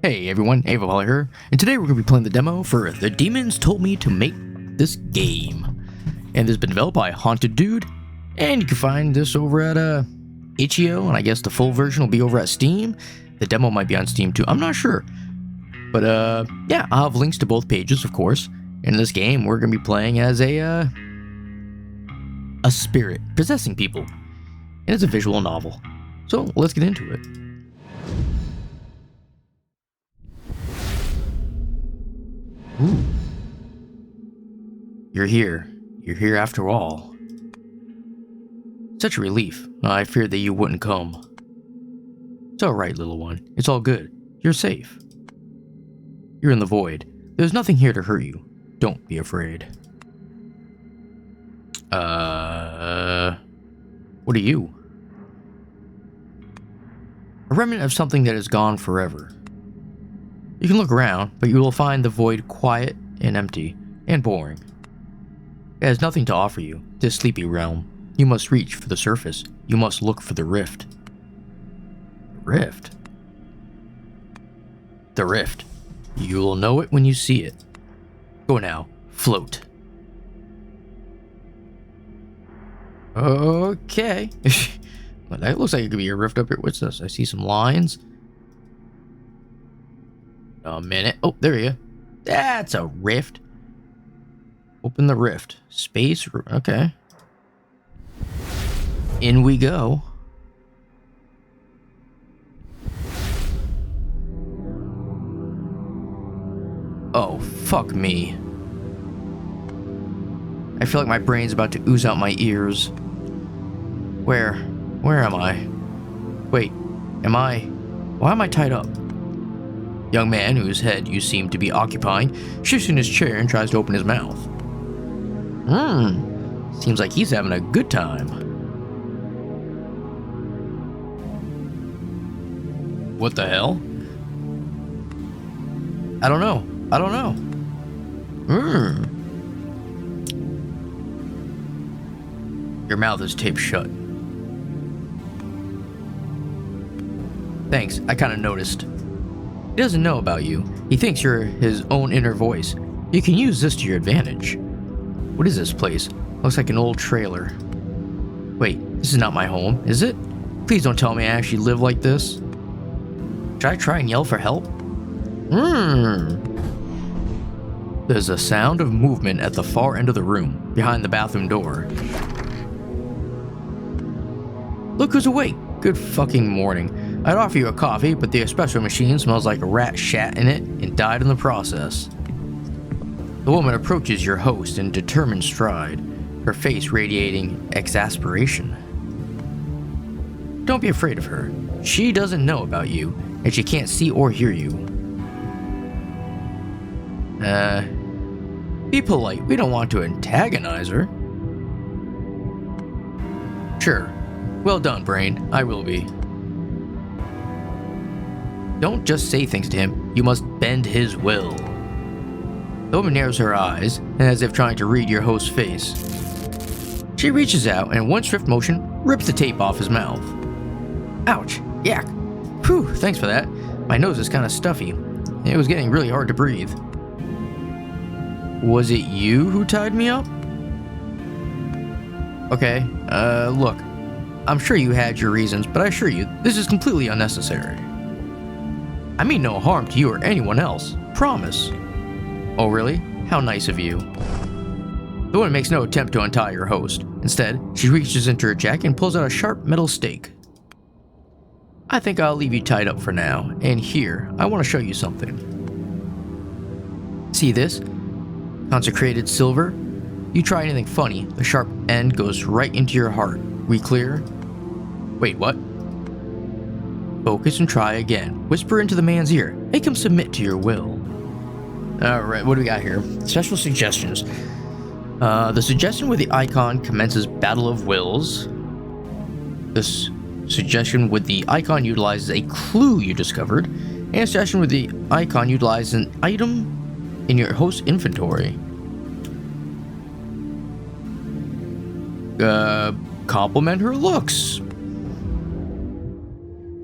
Hey everyone, Ava here, and today we're going to be playing the demo for The Demons Told Me to Make This Game. And this has been developed by Haunted Dude, and you can find this over at itch.io, and I guess the full version will be over at Steam. The demo might be on Steam too, I'm not sure. But yeah, I'll have links to both pages, of course. In this game, we're going to be playing as a spirit possessing people. And it's a visual novel. So let's get into it. Ooh. You're here. You're here after all. Such a relief. I feared that you wouldn't come. It's alright, little one. It's all good. You're safe. You're in the void. There's nothing here to hurt you. Don't be afraid. What are you? A remnant of something that is gone forever. You can look around, but you will find the void quiet and empty and boring. It has nothing to offer you, this sleepy realm. You must reach for the surface. You must look for the rift. Rift? The rift. You will know it when you see it. Go now. Float. Okay. Well, that looks like it could be a rift up here. What's this? I see some lines. A minute. Oh, there you go. That's a rift. Open the rift. Space. Okay. In we go. Oh, fuck me. I feel like my brain's about to ooze out my ears. Where am I? Wait, why am I tied up? Young man whose head you seem to be occupying shifts in his chair and tries to open his mouth. Seems like he's having a good time. What the hell? I don't know. Your mouth is taped shut. Thanks, I kinda noticed. He doesn't know about you. He thinks you're his own inner voice. You can use this to your advantage. What is this place? Looks like an old trailer. Wait, this is not my home, is it? Please don't tell me I actually live like this. Should I try and yell for help? There's a sound of movement at the far end of the room, behind the bathroom door. Look who's awake. Good fucking morning. I'd offer you a coffee, but the espresso machine smells like a rat shat in it and died in the process. The woman approaches your host in determined stride, her face radiating exasperation. Don't be afraid of her. She doesn't know about you, and she can't see or hear you. Be polite. We don't want to antagonize her. Sure. Well done, Brain. I will be. Don't just say things to him, you must bend his will. The woman narrows her eyes, and as if trying to read your host's face. She reaches out and in one swift motion, rips the tape off his mouth. Ouch, yak. Whew, thanks for that. My nose is kind of stuffy. It was getting really hard to breathe. Was it you who tied me up? Okay, look. I'm sure you had your reasons, but I assure you, this is completely unnecessary. I mean no harm to you or anyone else. Promise. Oh really? How nice of you. The woman makes no attempt to untie your host. Instead, she reaches into her jacket and pulls out a sharp metal stake. I think I'll leave you tied up for now, and here, I want to show you something. See this? Consecrated silver? You try anything funny, the sharp end goes right into your heart. We clear? Wait, what? Focus and try again. Whisper into the man's ear. Make him submit to your will. Alright, what do we got here? Special suggestions. The suggestion with the icon commences Battle of Wills. This suggestion with the icon utilizes a clue you discovered. And a suggestion with the icon utilizes an item in your host's inventory. Compliment her looks.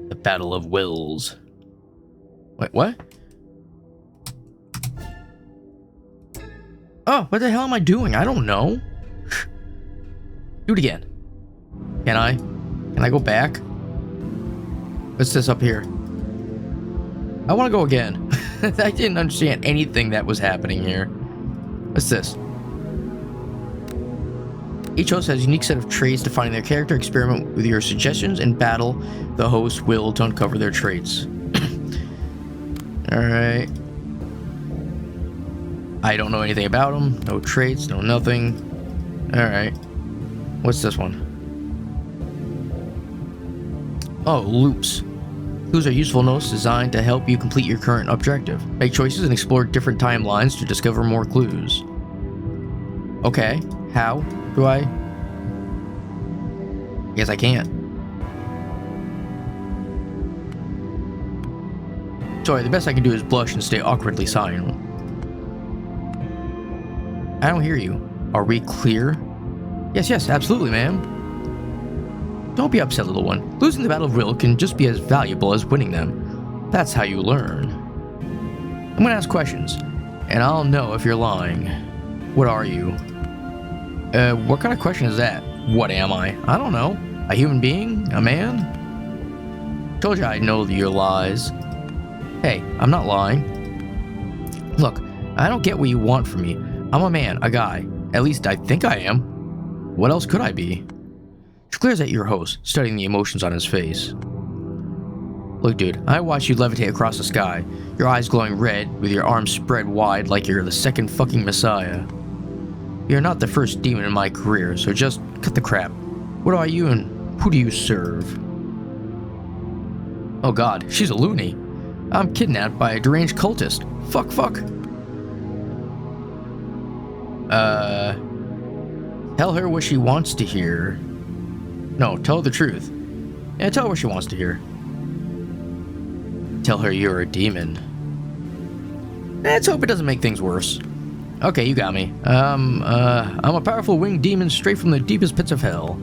The Battle of Wills. Wait, what? Oh, what the hell am I doing? I don't know. Do it again. Can I? Can I go back? What's this up here? I want to go again. I didn't understand anything that was happening here. What's this? Each host has a unique set of traits defining their character. Experiment with your suggestions and battle the host will to uncover their traits. Alright. I don't know anything about them. No traits, no nothing. Alright. What's this one? Oh, loops. Clues are useful notes designed to help you complete your current objective. Make choices and explore different timelines to discover more clues. Okay, how do I? Guess I can't. Sorry, the best I can do is blush and stay awkwardly silent. I don't hear you. Are we clear? Yes, absolutely, ma'am. Don't be upset, little one. Losing the battle of will can just be as valuable as winning them. That's how you learn. I'm gonna ask questions, and I'll know if you're lying. What are you? What kind of question is that? What am I? I don't know. A human being? A man? Told you I'd know your lies. Hey, I'm not lying. Look, I don't get what you want from me. I'm a man, a guy. At least I think I am. What else could I be? She glares at your host, studying the emotions on his face. Look, dude, I watched you levitate across the sky, your eyes glowing red, with your arms spread wide like you're the second fucking messiah. You're not the first demon in my career, so just cut the crap. What are you and who do you serve? Oh god, she's a loony. I'm kidnapped by a deranged cultist. Fuck. Tell her what she wants to hear. No, tell her the truth. Yeah, tell her what she wants to hear. Tell her you're a demon. Let's hope it doesn't make things worse. Okay, you got me. I'm a powerful winged demon straight from the deepest pits of hell.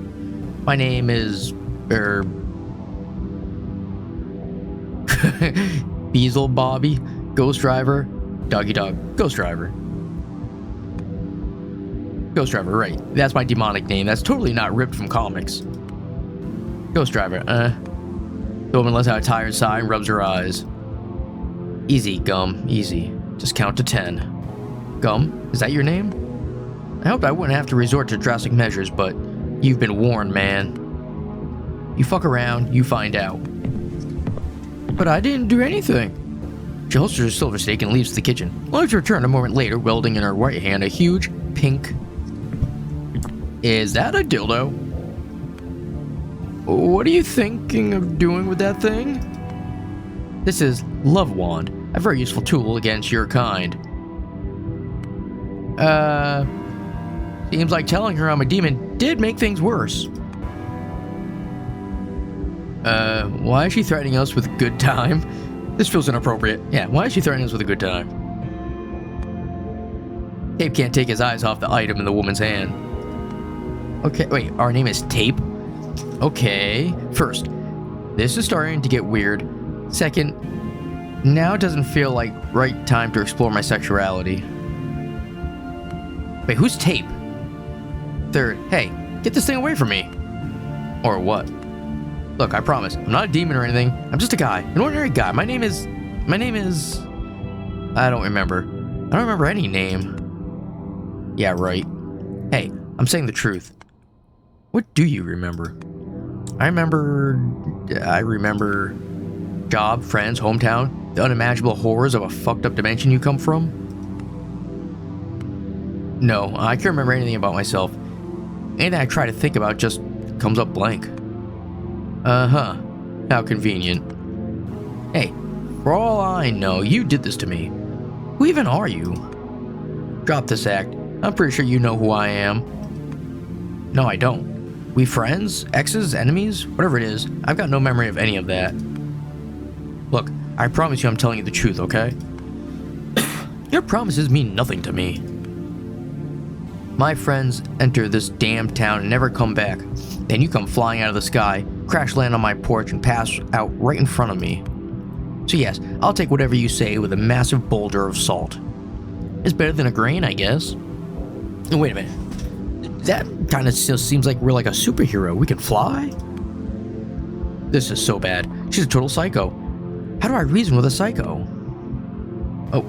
My name is... Beezle Bobby, Ghost Driver, Doggy Dog, Ghost Driver. Ghost Driver, right. That's my demonic name. That's totally not ripped from comics. Ghost Driver, The woman lets out a tired sigh and rubs her eyes. Easy, Gum, easy. Just count to 10. Gum, is that your name? I hoped I wouldn't have to resort to drastic measures, but you've been warned, man. You fuck around, you find out. But I didn't do anything. She holsters her silver steak and leaves the kitchen. Only to return a moment later, wielding in her right hand a huge, pink... Is that a dildo? What are you thinking of doing with that thing? This is Love Wand, a very useful tool against your kind. Seems like telling her I'm a demon did make things worse. Why is she threatening us with a good time? This feels inappropriate. Yeah, why is she threatening us with a good time? Tape can't take his eyes off the item in the woman's hand. Okay, wait, our name is Tape? Okay, first, this is starting to get weird. Second, now it doesn't feel like right time to explore my sexuality. Wait, who's Tape? Third, hey, get this thing away from me. Or what? Look, I promise, I'm not a demon or anything. I'm just a guy, an ordinary guy. My name is... I don't remember. I don't remember any name. Yeah, right. Hey, I'm saying the truth. What do you remember? I remember job, friends, hometown, the unimaginable horrors of a fucked up dimension you come from. No, I can't remember anything about myself. Anything I try to think about just comes up blank. Uh-huh. How convenient. Hey, for all I know, you did this to me. Who even are you? Drop this act. I'm pretty sure you know who I am. No, I don't. We friends? Exes? Enemies? Whatever it is, I've got no memory of any of that. Look, I promise you I'm telling you the truth, okay? Your promises mean nothing to me. My friends enter this damned town and never come back. Then you come flying out of the sky, crash land on my porch, and pass out right in front of me. So yes, I'll take whatever you say with a massive boulder of salt. It's better than a grain, I guess. Wait a minute. That kind of still seems like we're like a superhero. We can fly? This is so bad. She's a total psycho. How do I reason with a psycho? Oh.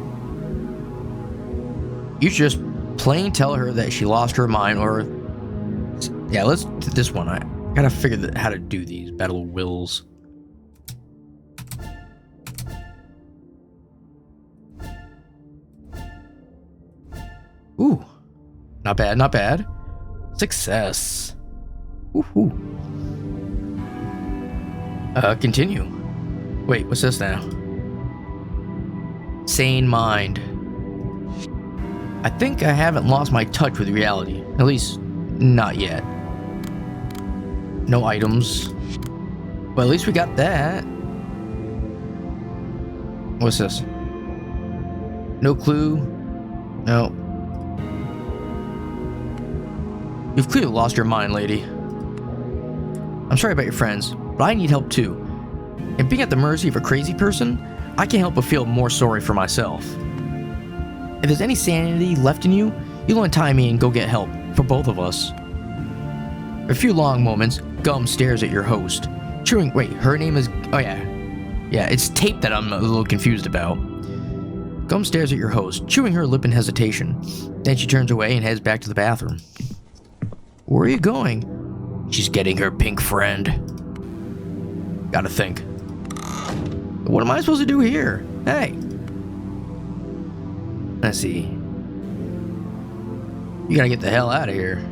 You should just plain tell her that she lost her mind, or... Yeah, let's do this one. I gotta figure how to do these battle of wills. Ooh. Not bad, not bad. Success. Woohoo. Continue. Wait, what's this now? Sane mind. I think I haven't lost my touch with reality. At least, not yet. No items. But at least we got that. What's this? No clue. No. You've clearly lost your mind, lady. I'm sorry about your friends, but I need help too. And being at the mercy of a crazy person, I can't help but feel more sorry for myself. If there's any sanity left in you, you'll untie me and go get help, for both of us. For a few long moments, Gum stares at your host. Chewing, wait, her name is, oh yeah. Yeah, it's Tape that I'm a little confused about. Gum stares at your host, chewing her lip in hesitation. Then she turns away and heads back to the bathroom. Where are you going? She's getting her pink friend. Gotta think. What am I supposed to do here? Hey. Let's see. You gotta get the hell out of here.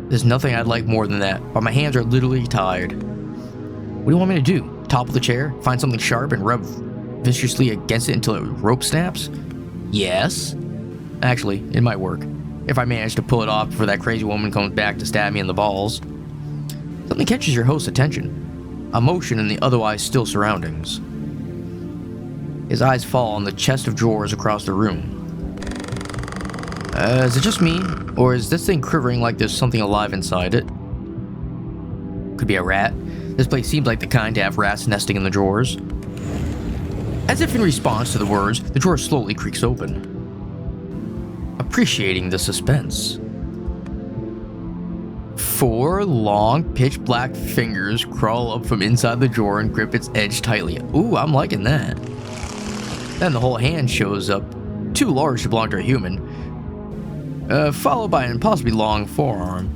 There's nothing I'd like more than that, but my hands are literally tired. What do you want me to do? Topple the chair, find something sharp, and rub viciously against it until it rope snaps? Yes. Actually, it might work. If I manage to pull it off before that crazy woman comes back to stab me in the balls. Something catches your host's attention. A motion in the otherwise still surroundings. His eyes fall on the chest of drawers across the room. Is it just me? Or is this thing quivering like there's something alive inside it? Could be a rat. This place seems like the kind to have rats nesting in the drawers. As if in response to the words, the drawer slowly creaks open. Appreciating the suspense. 4 long, pitch-black fingers crawl up from inside the drawer and grip its edge tightly. Ooh, I'm liking that. Then the whole hand shows up, too large to belong to a human, followed by an impossibly long forearm.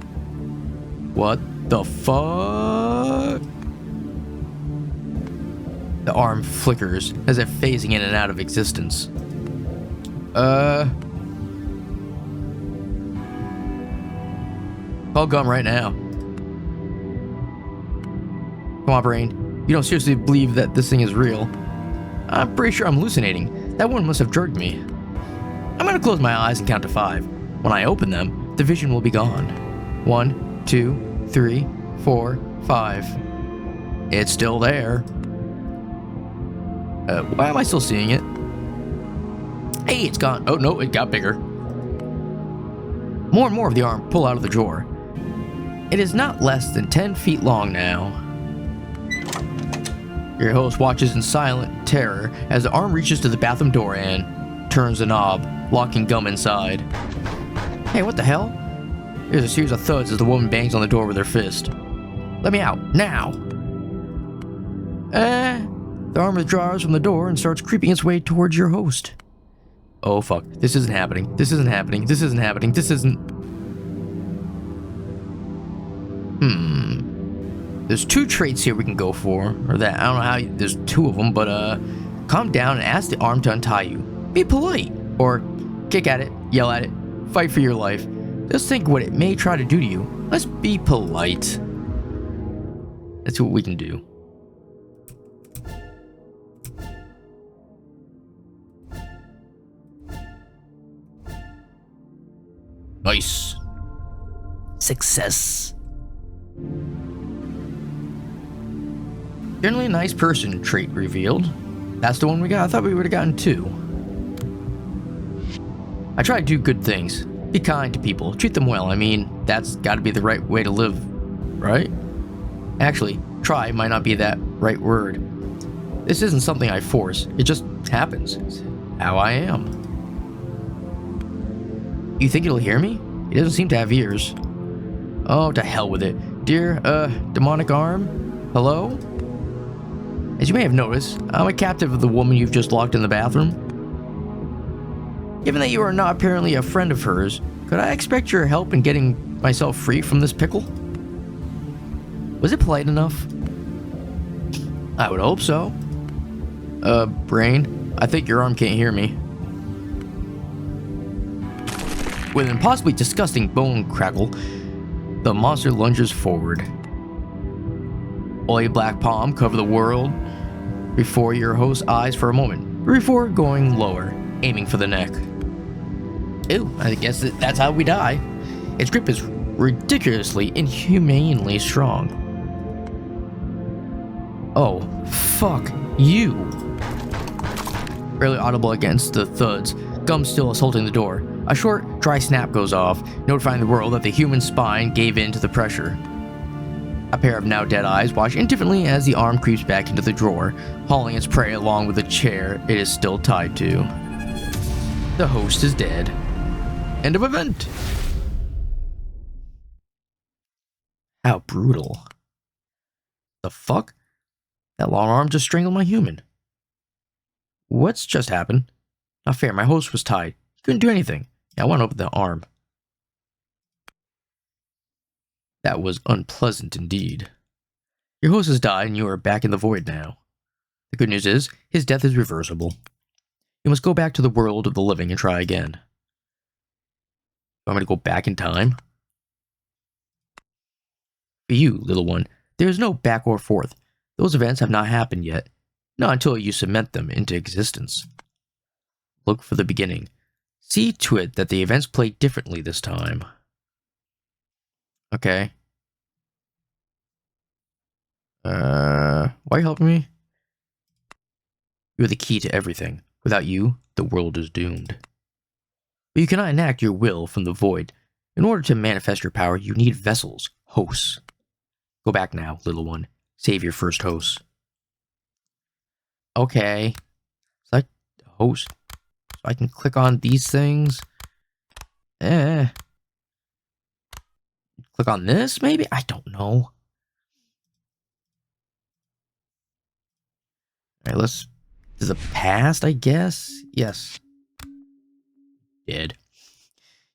What the fuck? The arm flickers, as if phasing in and out of existence. Call Gum right now. Come on, brain. You don't seriously believe that this thing is real. I'm pretty sure I'm hallucinating. That one must have drugged me. I'm gonna close my eyes and count to 5. When I open them, the vision will be gone. 1, 2, 3, 4, 5. It's still there. Why am I still seeing it? Hey, it's gone. Oh no, it got bigger. More and more of the arm pull out of the drawer. It is not less than 10 feet long now. Your host watches in silent terror as the arm reaches to the bathroom door and turns the knob, locking Gum inside. Hey, what the hell? There's a series of thuds as the woman bangs on the door with her fist. Let me out, now! The arm withdraws from the door and starts creeping its way towards your host. Oh fuck, this isn't happening, this isn't happening, this isn't happening, this isn't... There's 2 traits here we can go for, or that, I don't know how, there's 2 of them, but calm down and ask the arm to untie you. Be polite, or kick at it, yell at it, fight for your life. Just think what it may try to do to you. Let's be polite. That's what we can do. Nice. Success. Generally a nice person trait revealed. That's the one we got. I thought we would have gotten 2. I try to do good things. Be kind to people. Treat them well. I mean, that's got to be the right way to live, right? Actually, try might not be that right word. This isn't something I force. It just happens. It's how I am. You think it'll hear me? It doesn't seem to have ears. Oh, to hell with it. Dear, demonic arm? Hello? As you may have noticed, I'm a captive of the woman you've just locked in the bathroom. Given that you are not apparently a friend of hers, could I expect your help in getting myself free from this pickle? Was it polite enough? I would hope so. Brain, I think your arm can't hear me. With an impossibly disgusting bone crackle, the monster lunges forward. A black palm cover the world before your host's eyes for a moment, before going lower, aiming for the neck. Ew, I guess that's how we die. Its grip is ridiculously, inhumanely strong. Oh, fuck you. Barely audible against the thuds, Gum still assaulting the door. A short, dry snap goes off, notifying the world that the human spine gave in to the pressure. A pair of now dead eyes watch indifferently as the arm creeps back into the drawer, hauling its prey along with the chair it is still tied to. The host is dead. End of event. How brutal. The fuck? That long arm just strangled my human. What's just happened? Not fair, my host was tied. He couldn't do anything. I want to open the arm. That was unpleasant indeed. Your host has died and you are back in the void now. The good news is, his death is reversible. You must go back to the world of the living and try again. I'm going to go back in time? For you, little one, there is no back or forth. Those events have not happened yet. Not until you cement them into existence. Look for the beginning. See to it that the events play differently this time. Okay. Why are you helping me? You're the key to everything. Without you, the world is doomed. But you cannot enact your will from the void. In order to manifest your power, you need vessels, hosts. Go back now, little one. Save your first host. Okay. Select host. So I can click on these things. Click on this, maybe? I don't know. Alright, let's... to the past, I guess? Yes. Dead.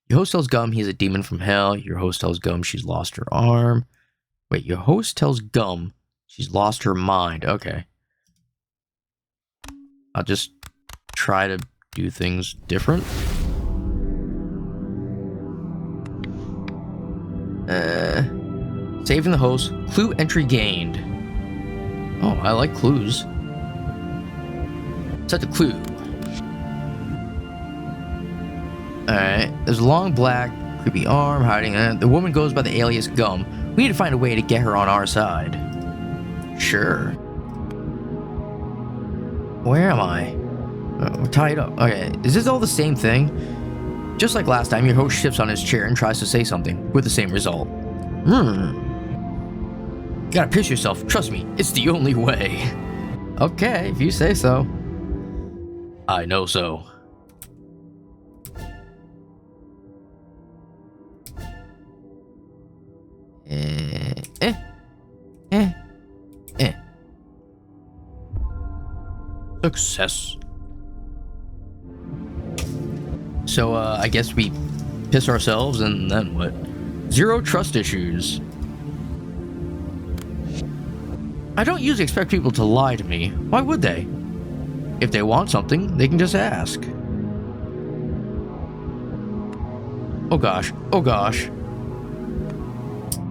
Your host tells Gum he's a demon from hell. Your host tells Gum she's lost her arm. Wait, your host tells Gum she's lost her mind. Okay. I'll just try to do things different. Saving the host. Clue entry gained. Oh, I like clues. Set the clue. Alright. There's a long black, creepy arm hiding. The woman goes by the alias Gum. We need to find a way to get her on our side. Sure. Where am I? We're tied up. Okay. Is this all the same thing? Just like last time, your host shifts on his chair and tries to say something, with the same result. You gotta piss yourself. Trust me, it's the only way. Okay, if you say so. I know so. Success. So, I guess we piss ourselves and then what? Zero trust issues. I don't usually expect people to lie to me. Why would they? If they want something, they can just ask. Oh gosh, oh gosh.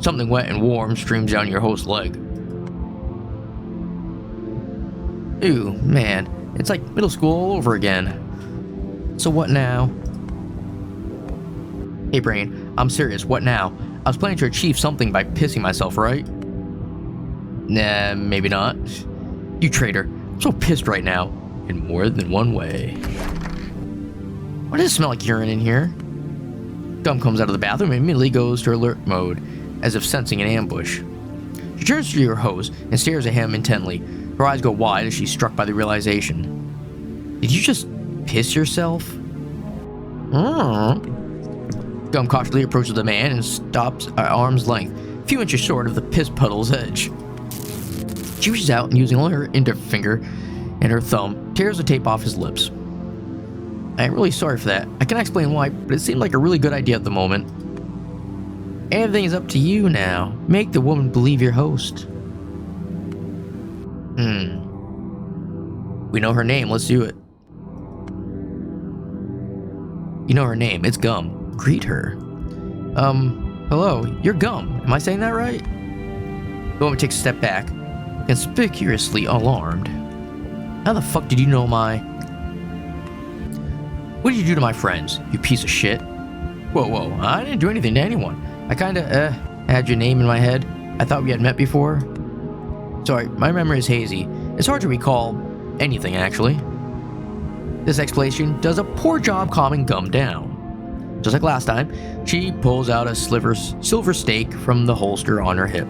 Something wet and warm streams down your host's leg. Ew, man. It's like middle school all over again. So what now? Hey Brain, I'm serious, what now? I was planning to achieve something by pissing myself, right? Nah, maybe not. You traitor. I'm so pissed right now. In more than one way. Why does it smell like urine in here? Gum comes out of the bathroom and immediately goes to alert mode, as if sensing an ambush. She turns to your host and stares at him intently. Her eyes go wide as she's struck by the realization. Did you just piss yourself? Gum cautiously approaches the man and stops at arm's length, a few inches short of the piss puddle's edge. She reaches out and, using only her index finger and her thumb, tears the tape off his lips. I'm really sorry for that. I cannot explain why, but it seemed like a really good idea at the moment. Everything is up to you now. Make the woman believe your host. We know her name. Let's do it. You know her name. It's Gum. Greet her. Hello. You're Gum. Am I saying that right? The woman takes a step back, conspicuously alarmed. How the fuck did you know my... What did you do to my friends, you piece of shit? Whoa, I didn't do anything to anyone. I kinda, had your name in my head. I thought we had met before. Sorry, my memory is hazy. It's hard to recall anything, actually. This explanation does a poor job calming Gum down. Just like last time, she pulls out a silver stake from the holster on her hip.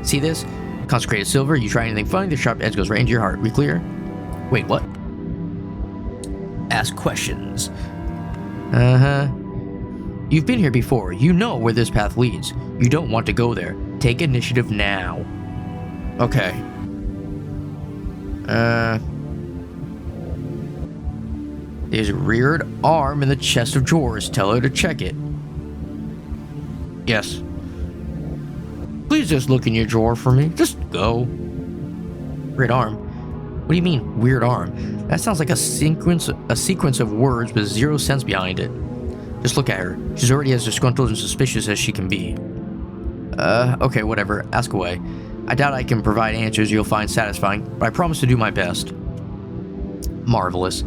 See this? Consecrated silver, you try anything funny, the sharp edge goes right into your heart. We clear? Wait, what? Ask questions. You've been here before. You know where this path leads. You don't want to go there. Take initiative now. Okay. There's a reared arm in the chest of drawers. Tell her to check it. Yes. Please just look in your drawer for me. Just go. Weird arm? What do you mean, weird arm? That sounds like a sequence of words with zero sense behind it. Just look at her. She's already as disgruntled and suspicious as she can be. Okay, whatever. Ask away. I doubt I can provide answers you'll find satisfying, but I promise to do my best. Marvelous.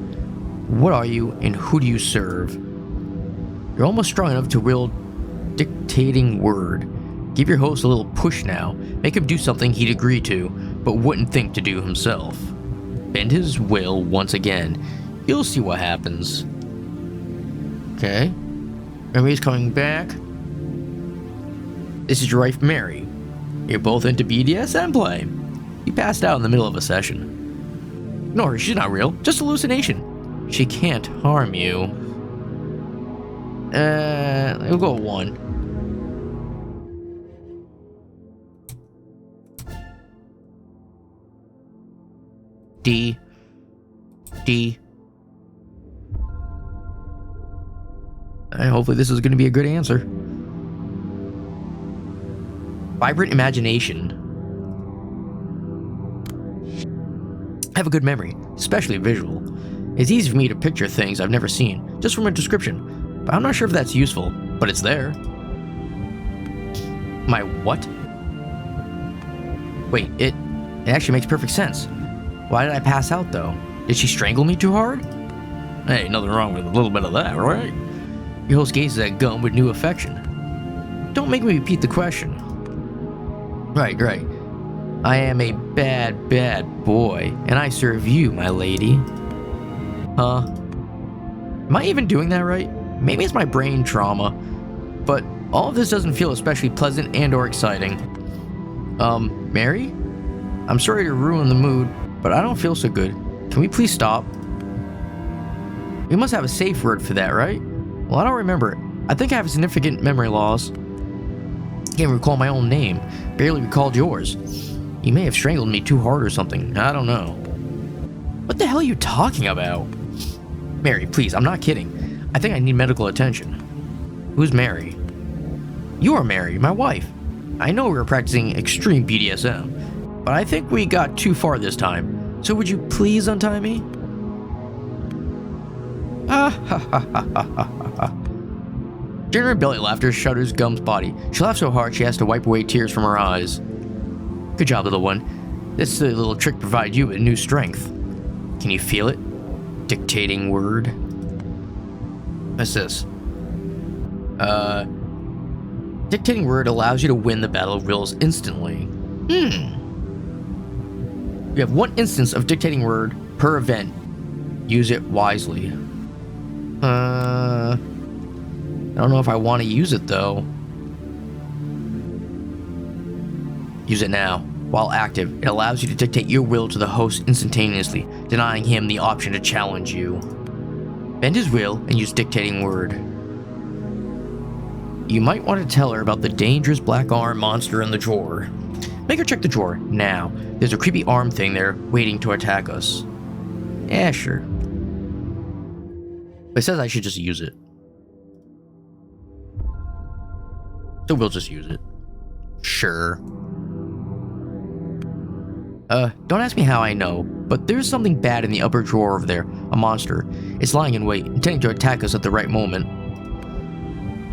What are you, and who do you serve? You're almost strong enough to wield dictating word. Give your host a little push now. Make him do something he'd agree to, but wouldn't think to do himself. Bend his will once again. You'll see what happens. Okay. Memory's coming back. This is your wife, Mary. You're both into BDSM play. You passed out in the middle of a session. Ignore her, she's not real. Just hallucination. She can't harm you. We'll go 1. D. Hopefully this is going to be a good answer. Vibrant imagination. I have a good memory, especially visual. It's easy for me to picture things I've never seen, just from a description, but I'm not sure if that's useful, but it's there. My what? Wait, it actually makes perfect sense. Why did I pass out, though? Did she strangle me too hard? Hey, nothing wrong with a little bit of that, right? Your host gazes at Gum with new affection. Don't make me repeat the question. Right. I am a bad boy, and I serve you, my lady. Huh? Am I even doing that right? Maybe it's my brain trauma, but all of this doesn't feel especially pleasant and or exciting. Mary? I'm sorry to ruin the mood, but I don't feel so good. Can we please stop? We must have a safe word for that, right? Well, I don't remember it. I think I have significant memory loss. Can't recall my own name. Barely recalled yours. You may have strangled me too hard or something. I don't know. What the hell are you talking about? Mary, please, I'm not kidding. I think I need medical attention. Who's Mary? You are Mary, my wife. I know we were practicing extreme BDSM, but I think we got too far this time. So would you please untie me? General belly laughter shudders Gum's body. She laughs so hard she has to wipe away tears from her eyes. Good job, little one. This silly little trick provided you with new strength. Can you feel it? Dictating word. What's this? Dictating word allows you to win the battle of wills instantly. You have 1 instance of dictating word per event. Use it wisely. I don't know if I want to use it though. Use it now. While active, it allows you to dictate your will to the host instantaneously, denying him the option to challenge you. Bend his will and use dictating word. You might want to tell her about the dangerous black arm monster in the drawer. Make her check the drawer, now. There's a creepy arm thing there, waiting to attack us. Yeah, sure. It says I should just use it. So we'll just use it. Sure. Don't ask me how I know, but there's something bad in the upper drawer over there. A monster. It's lying in wait, intending to attack us at the right moment.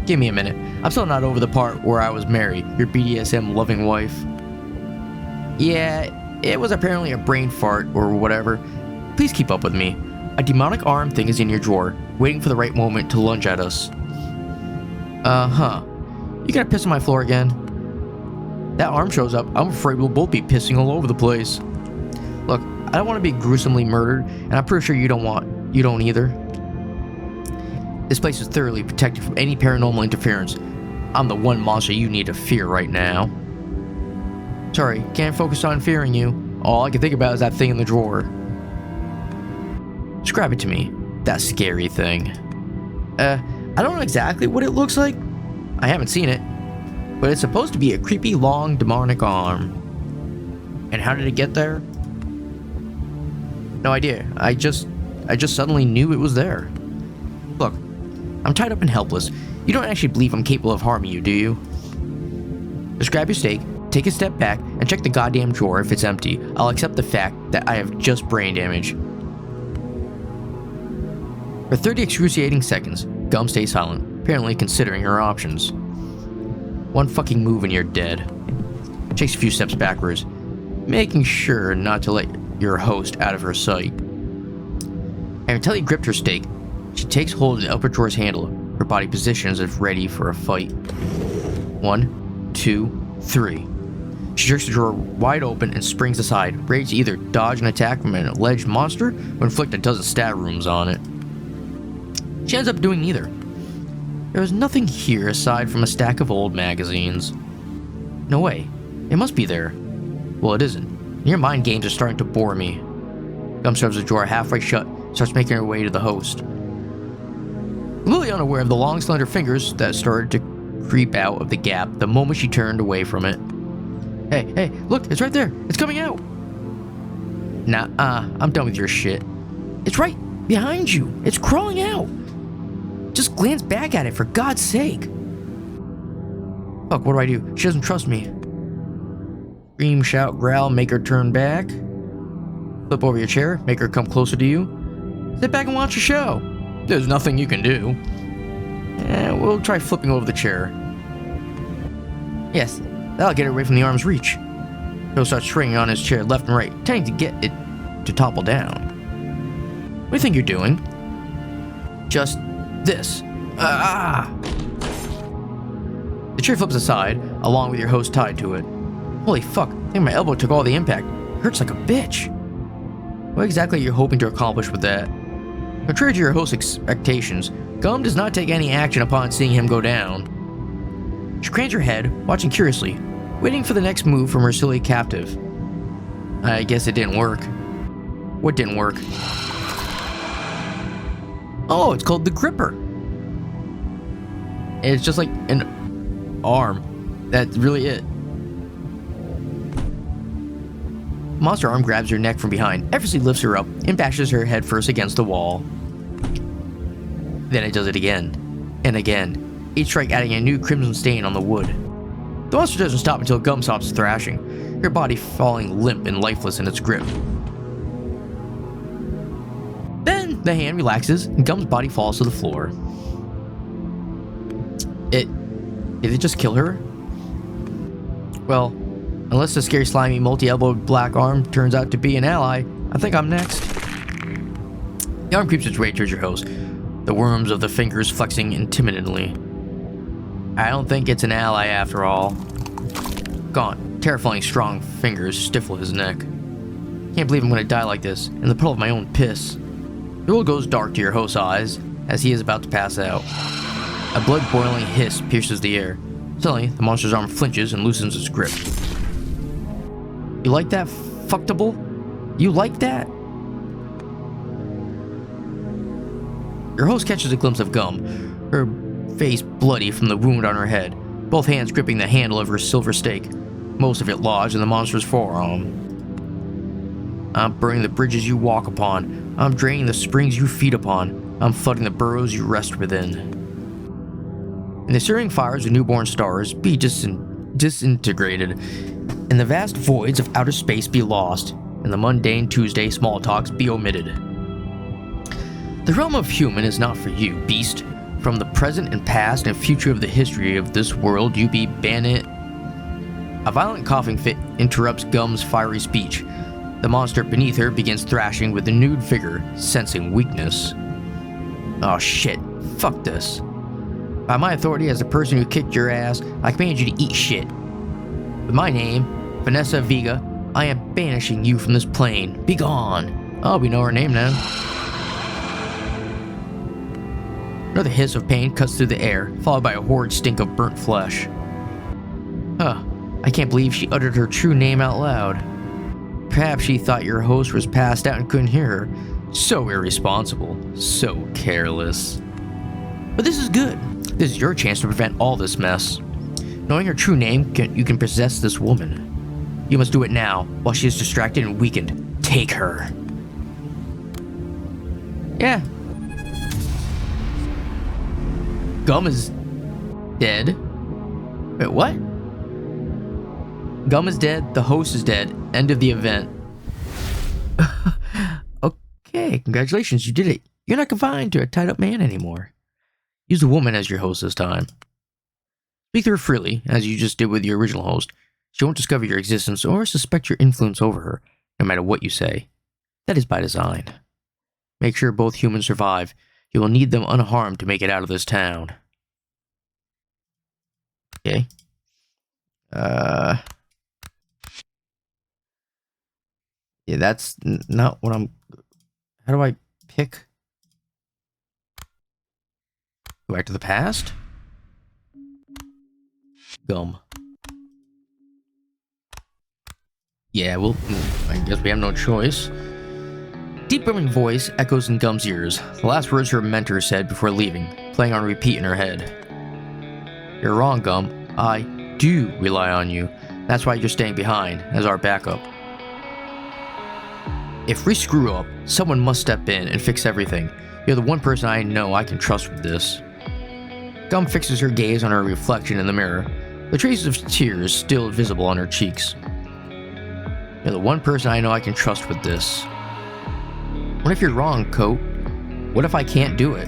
Give me a minute. I'm still not over the part where I was Mary, your BDSM loving wife. Yeah, it was apparently a brain fart or whatever. Please keep up with me. A demonic arm thing is in your drawer, waiting for the right moment to lunge at us. You gonna piss on my floor again? That arm shows up, I'm afraid we'll both be pissing all over the place. Look, I don't want to be gruesomely murdered, and I'm pretty sure you don't either. This place is thoroughly protected from any paranormal interference. I'm the one monster you need to fear right now. Sorry, can't focus on fearing you. All I can think about is that thing in the drawer. Describe it to me. That scary thing. I don't know exactly what it looks like. I haven't seen it. But it's supposed to be a creepy, long, demonic arm. And how did it get there? No idea. I just suddenly knew it was there. Look, I'm tied up and helpless. You don't actually believe I'm capable of harming you, do you? Just grab your steak, take a step back, and check the goddamn drawer if it's empty. I'll accept the fact that I have just brain damage. For 30 excruciating seconds, Gum stays silent, apparently considering her options. One fucking move and you're dead. Takes a few steps backwards, making sure not to let your host out of her sight. And until he gripped her steak, she takes hold of the upper drawer's handle, her body positions as if ready for a fight. 1, 2, 3. She jerks the drawer wide open and springs aside, ready to either dodge an attack from an alleged monster or inflict a dozen stab wounds on it. She ends up doing neither. There was nothing here aside from a stack of old magazines. No way. It must be there. Well, it isn't. Your mind games are starting to bore me. Gum shoves the drawer halfway shut, starts making her way to the host. Completely unaware of the long, slender fingers that started to creep out of the gap the moment she turned away from it. Hey, look, it's right there. It's coming out. Nah, I'm done with your shit. It's right behind you. It's crawling out. Just glance back at it, for God's sake. Fuck, what do? She doesn't trust me. Scream, shout, growl, make her turn back. Flip over your chair, make her come closer to you. Sit back and watch the show. There's nothing you can do. We'll try flipping over the chair. Yes, that'll get her away from the arm's reach. He'll start swinging on his chair left and right, tending to get it to topple down. What do you think you're doing? Just this. The chair flips aside, along with your host tied to it. Holy fuck, I think my elbow took all the impact. It hurts like a bitch. What exactly are you hoping to accomplish with that? Contrary to your host's expectations, Gum does not take any action upon seeing him go down. She cranes her head, watching curiously, waiting for the next move from her silly captive. I guess it didn't work. What didn't work? Oh, it's called the Gripper. It's just like an arm. That's really it. Monster arm grabs her neck from behind, effortlessly lifts her up, and bashes her head first against the wall. Then it does it again, and again, each strike adding a new crimson stain on the wood. The monster doesn't stop until Gum stops thrashing, her body falling limp and lifeless in its grip. Then the hand relaxes, and Gum's body falls to the floor. Did it just kill her? Well, unless the scary, slimy, multi-elbowed black arm turns out to be an ally, I think I'm next. The arm creeps its way towards your host, the worms of the fingers flexing intimidatingly. I don't think it's an ally after all. Gaunt, terrifying strong fingers stifle his neck. Can't believe I'm gonna die like this, in the puddle of my own piss. The world goes dark to your host's eyes, as he is about to pass out. A blood-boiling hiss pierces the air. Suddenly, the monster's arm flinches and loosens its grip. You like that, fucktable? You like that? Your host catches a glimpse of Gum, her face bloody from the wound on her head, both hands gripping the handle of her silver stake, most of it lodged in the monster's forearm. I'm burning the bridges you walk upon. I'm draining the springs you feed upon. I'm flooding the burrows you rest within. In the searing fires of newborn stars, be disintegrated. In the vast voids of outer space, be lost. In the mundane Tuesday small talks, be omitted. The realm of human is not for you, beast. From the present and past and future of the history of this world, you be banned. A violent coughing fit interrupts Gum's fiery speech. The monster beneath her begins thrashing with renewed vigor, sensing weakness. Oh shit, fuck this. By my authority as the person who kicked your ass, I command you to eat shit. With my name, Vanessa Vega, I am banishing you from this plane. Be gone. Oh, we know her name now. Another hiss of pain cuts through the air, followed by a horrid stink of burnt flesh. Huh, I can't believe she uttered her true name out loud. Perhaps she thought your host was passed out and couldn't hear her. So irresponsible, so careless. But this is good. This is your chance to prevent all this mess. Knowing her true name, you can possess this woman. You must do it now, while she is distracted and weakened. Take her. Yeah. Gum is dead. Wait, what? Gum is dead, the host is dead. End of the event. Okay, congratulations, you did it. You're not confined to a tied-up man anymore. Use a woman as your host this time. Speak to her freely, as you just did with your original host. She won't discover your existence or suspect your influence over her, no matter what you say. That is by design. Make sure both humans survive. You will need them unharmed to make it out of this town. Okay. Yeah, that's not what I'm... How do I pick? Go back to the past? Gum. Yeah, well, I guess we have no choice. Deep booming voice echoes in Gum's ears, the last words her mentor said before leaving, playing on repeat in her head. You're wrong, Gum. I do rely on you. That's why you're staying behind, as our backup. If we screw up, someone must step in and fix everything. You're the one person I know I can trust with this. Gum fixes her gaze on her reflection in the mirror, the traces of tears still visible on her cheeks. You're the one person I know I can trust with this. What if you're wrong, Coat? What if I can't do it?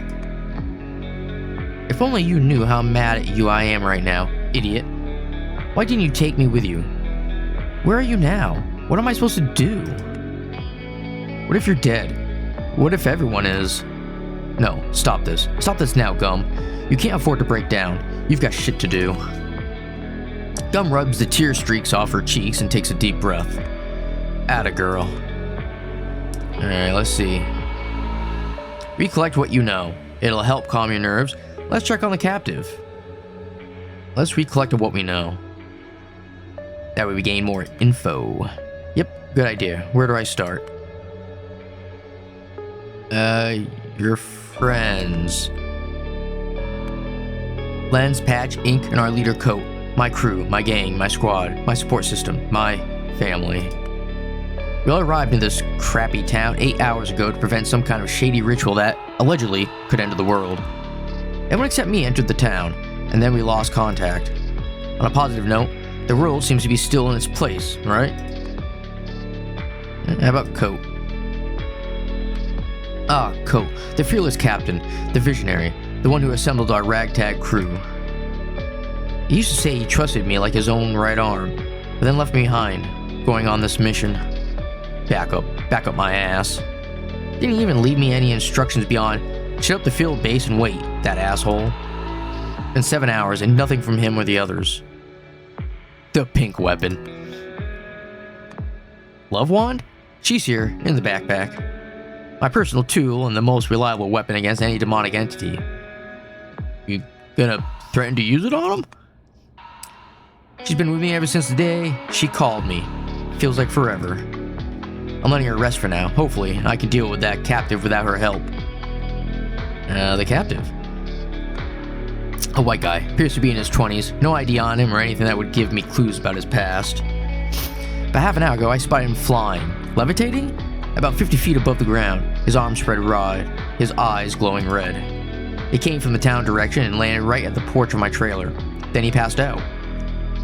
If only you knew how mad at you I am right now, idiot. Why didn't you take me with you? Where are you now? What am I supposed to do? What if you're dead? What if everyone is? No, stop this. Stop this now, Gum. You can't afford to break down. You've got shit to do. Gum rubs the tear streaks off her cheeks and takes a deep breath. Atta girl. Alright, let's see. Recollect what you know. It'll help calm your nerves. Let's check on the captive. Let's recollect what we know. That way we gain more info. Yep, good idea. Where do I start? Your friends. Lens, Patch, Ink, and our leader Coat. My crew, my gang, my squad, my support system, my family. We all arrived in this crappy town 8 hours ago to prevent some kind of shady ritual that, allegedly, could end the world. Everyone except me entered the town, and then we lost contact. On a positive note, the world seems to be still in its place, right? How about Coat? Ah, Coat, the fearless captain, the visionary, the one who assembled our ragtag crew. He used to say he trusted me like his own right arm, but then left me behind, going on this mission. Back up my ass. Didn't even leave me any instructions beyond, shut up the field base and wait, that asshole. Been 7 hours and nothing from him or the others. The pink weapon. Love wand? She's here, in the backpack. My personal tool and the most reliable weapon against any demonic entity. You gonna threaten to use it on him? She's been with me ever since the day she called me. Feels like forever. I'm letting her rest for now. Hopefully, I can deal with that captive without her help. The captive. A white guy, appears to be in his 20s. No ID on him or anything that would give me clues about his past. About half an hour ago, I spotted him flying. Levitating? About 50 feet above the ground. His arms spread wide, his eyes glowing red. He came from the town direction and landed right at the porch of my trailer. Then he passed out.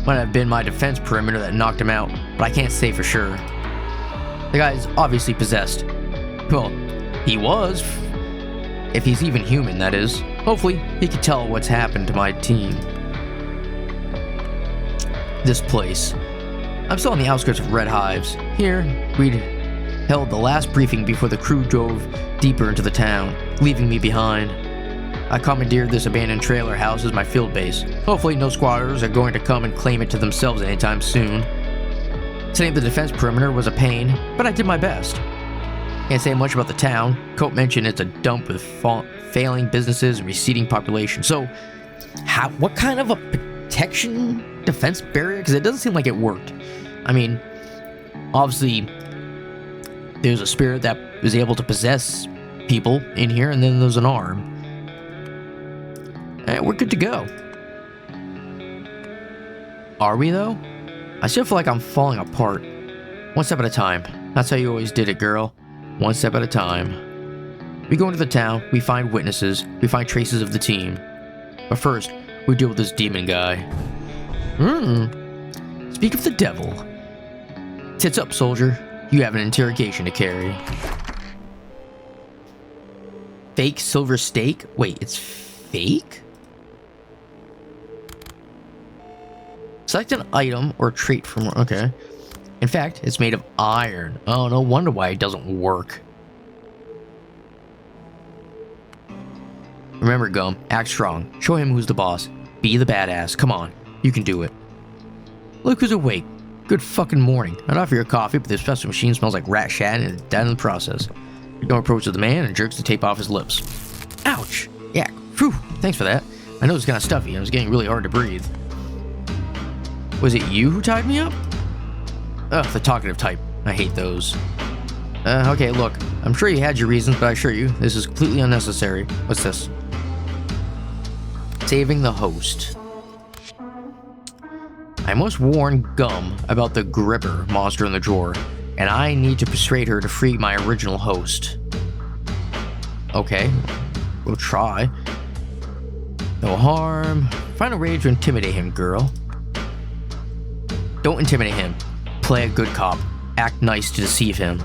Might have been my defense perimeter that knocked him out, but I can't say for sure. The guy is obviously possessed. Well, he was. If he's even human, that is. Hopefully, he can tell what's happened to my team. This place. I'm still on the outskirts of Red Hives. Here, we'd held the last briefing before the crew drove deeper into the town, leaving me behind. I commandeered this abandoned trailer house as my field base. Hopefully no squatters are going to come and claim it to themselves anytime soon. Setting up the defense perimeter was a pain, but I did my best. Can't say much about the town. Cope mentioned it's a dump with failing businesses and receding population. So, what kind of a protection defense barrier? Because it doesn't seem like it worked. I mean, obviously, there's a spirit that is able to possess people in here, and then there's an arm. And we're good to go. Are we, though? I still feel like I'm falling apart. One step at a time. That's how you always did it, girl. One step at a time. We go into the town, we find witnesses, we find traces of the team. But first, we deal with this demon guy. Speak of the devil. Tits up, soldier. You have an interrogation to carry. Fake silver steak? Wait, it's fake? Select an item or trait from... Okay. In fact, it's made of iron. Oh, no wonder why it doesn't work. Remember, Gum, act strong. Show him who's the boss. Be the badass. Come on, you can do it. Look who's awake. Good fucking morning. I'd offer you a coffee, but this espresso machine smells like rat shat and is dead in the process. Gum approaches the man and jerks the tape off his lips. Ouch! Yeah, phew, thanks for that. I know it's kind of stuffy and it was getting really hard to breathe. Was it you who tied me up? Ugh, the talkative type. I hate those. Okay, look. I'm sure you had your reasons, but I assure you, this is completely unnecessary. What's this? Saving the host. I must warn Gum about the Gripper monster in the drawer, and I need to persuade her to free my original host. Okay, we'll try. No harm. Find a way to intimidate him, girl. Don't intimidate him. Play a good cop. Act nice to deceive him.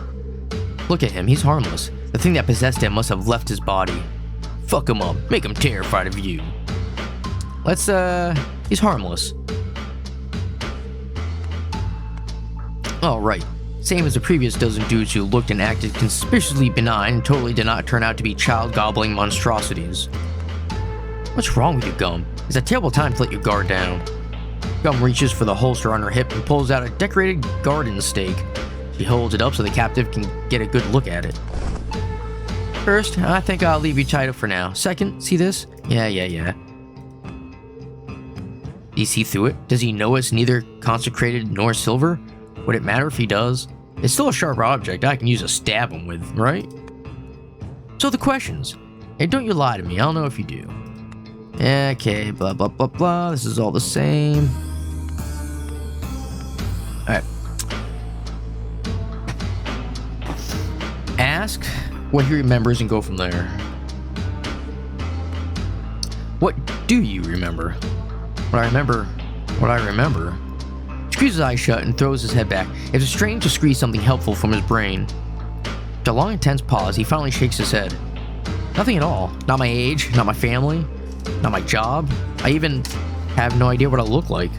Look at him, he's harmless. The thing that possessed him must have left his body. Fuck him up, make him terrified of you. Let's, he's harmless. Alright. Same as the previous dozen dudes who looked and acted conspicuously benign and totally did not turn out to be child-gobbling monstrosities. What's wrong with you, Gum? It's a terrible time to let your guard down. Gum reaches for the holster on her hip and pulls out a decorated garden stake. She holds it up so the captive can get a good look at it. First, I think I'll leave you tied up for now. Second, see this? Yeah. Do you see through it? Does he know it's neither consecrated nor silver? Would it matter if he does? It's still a sharp object I can use to stab him with, right? So the questions. Hey, don't you lie to me, I'll know if you do. Okay, blah blah blah blah, this is all the same. Alright. Ask what he remembers and go from there. What do you remember? What I remember. He squeezes his eyes shut and throws his head back. It's strange to squeeze something helpful from his brain. After a long intense pause, he finally shakes his head. Nothing at all. Not my age, not my family, not my job. I even have no idea what I look like.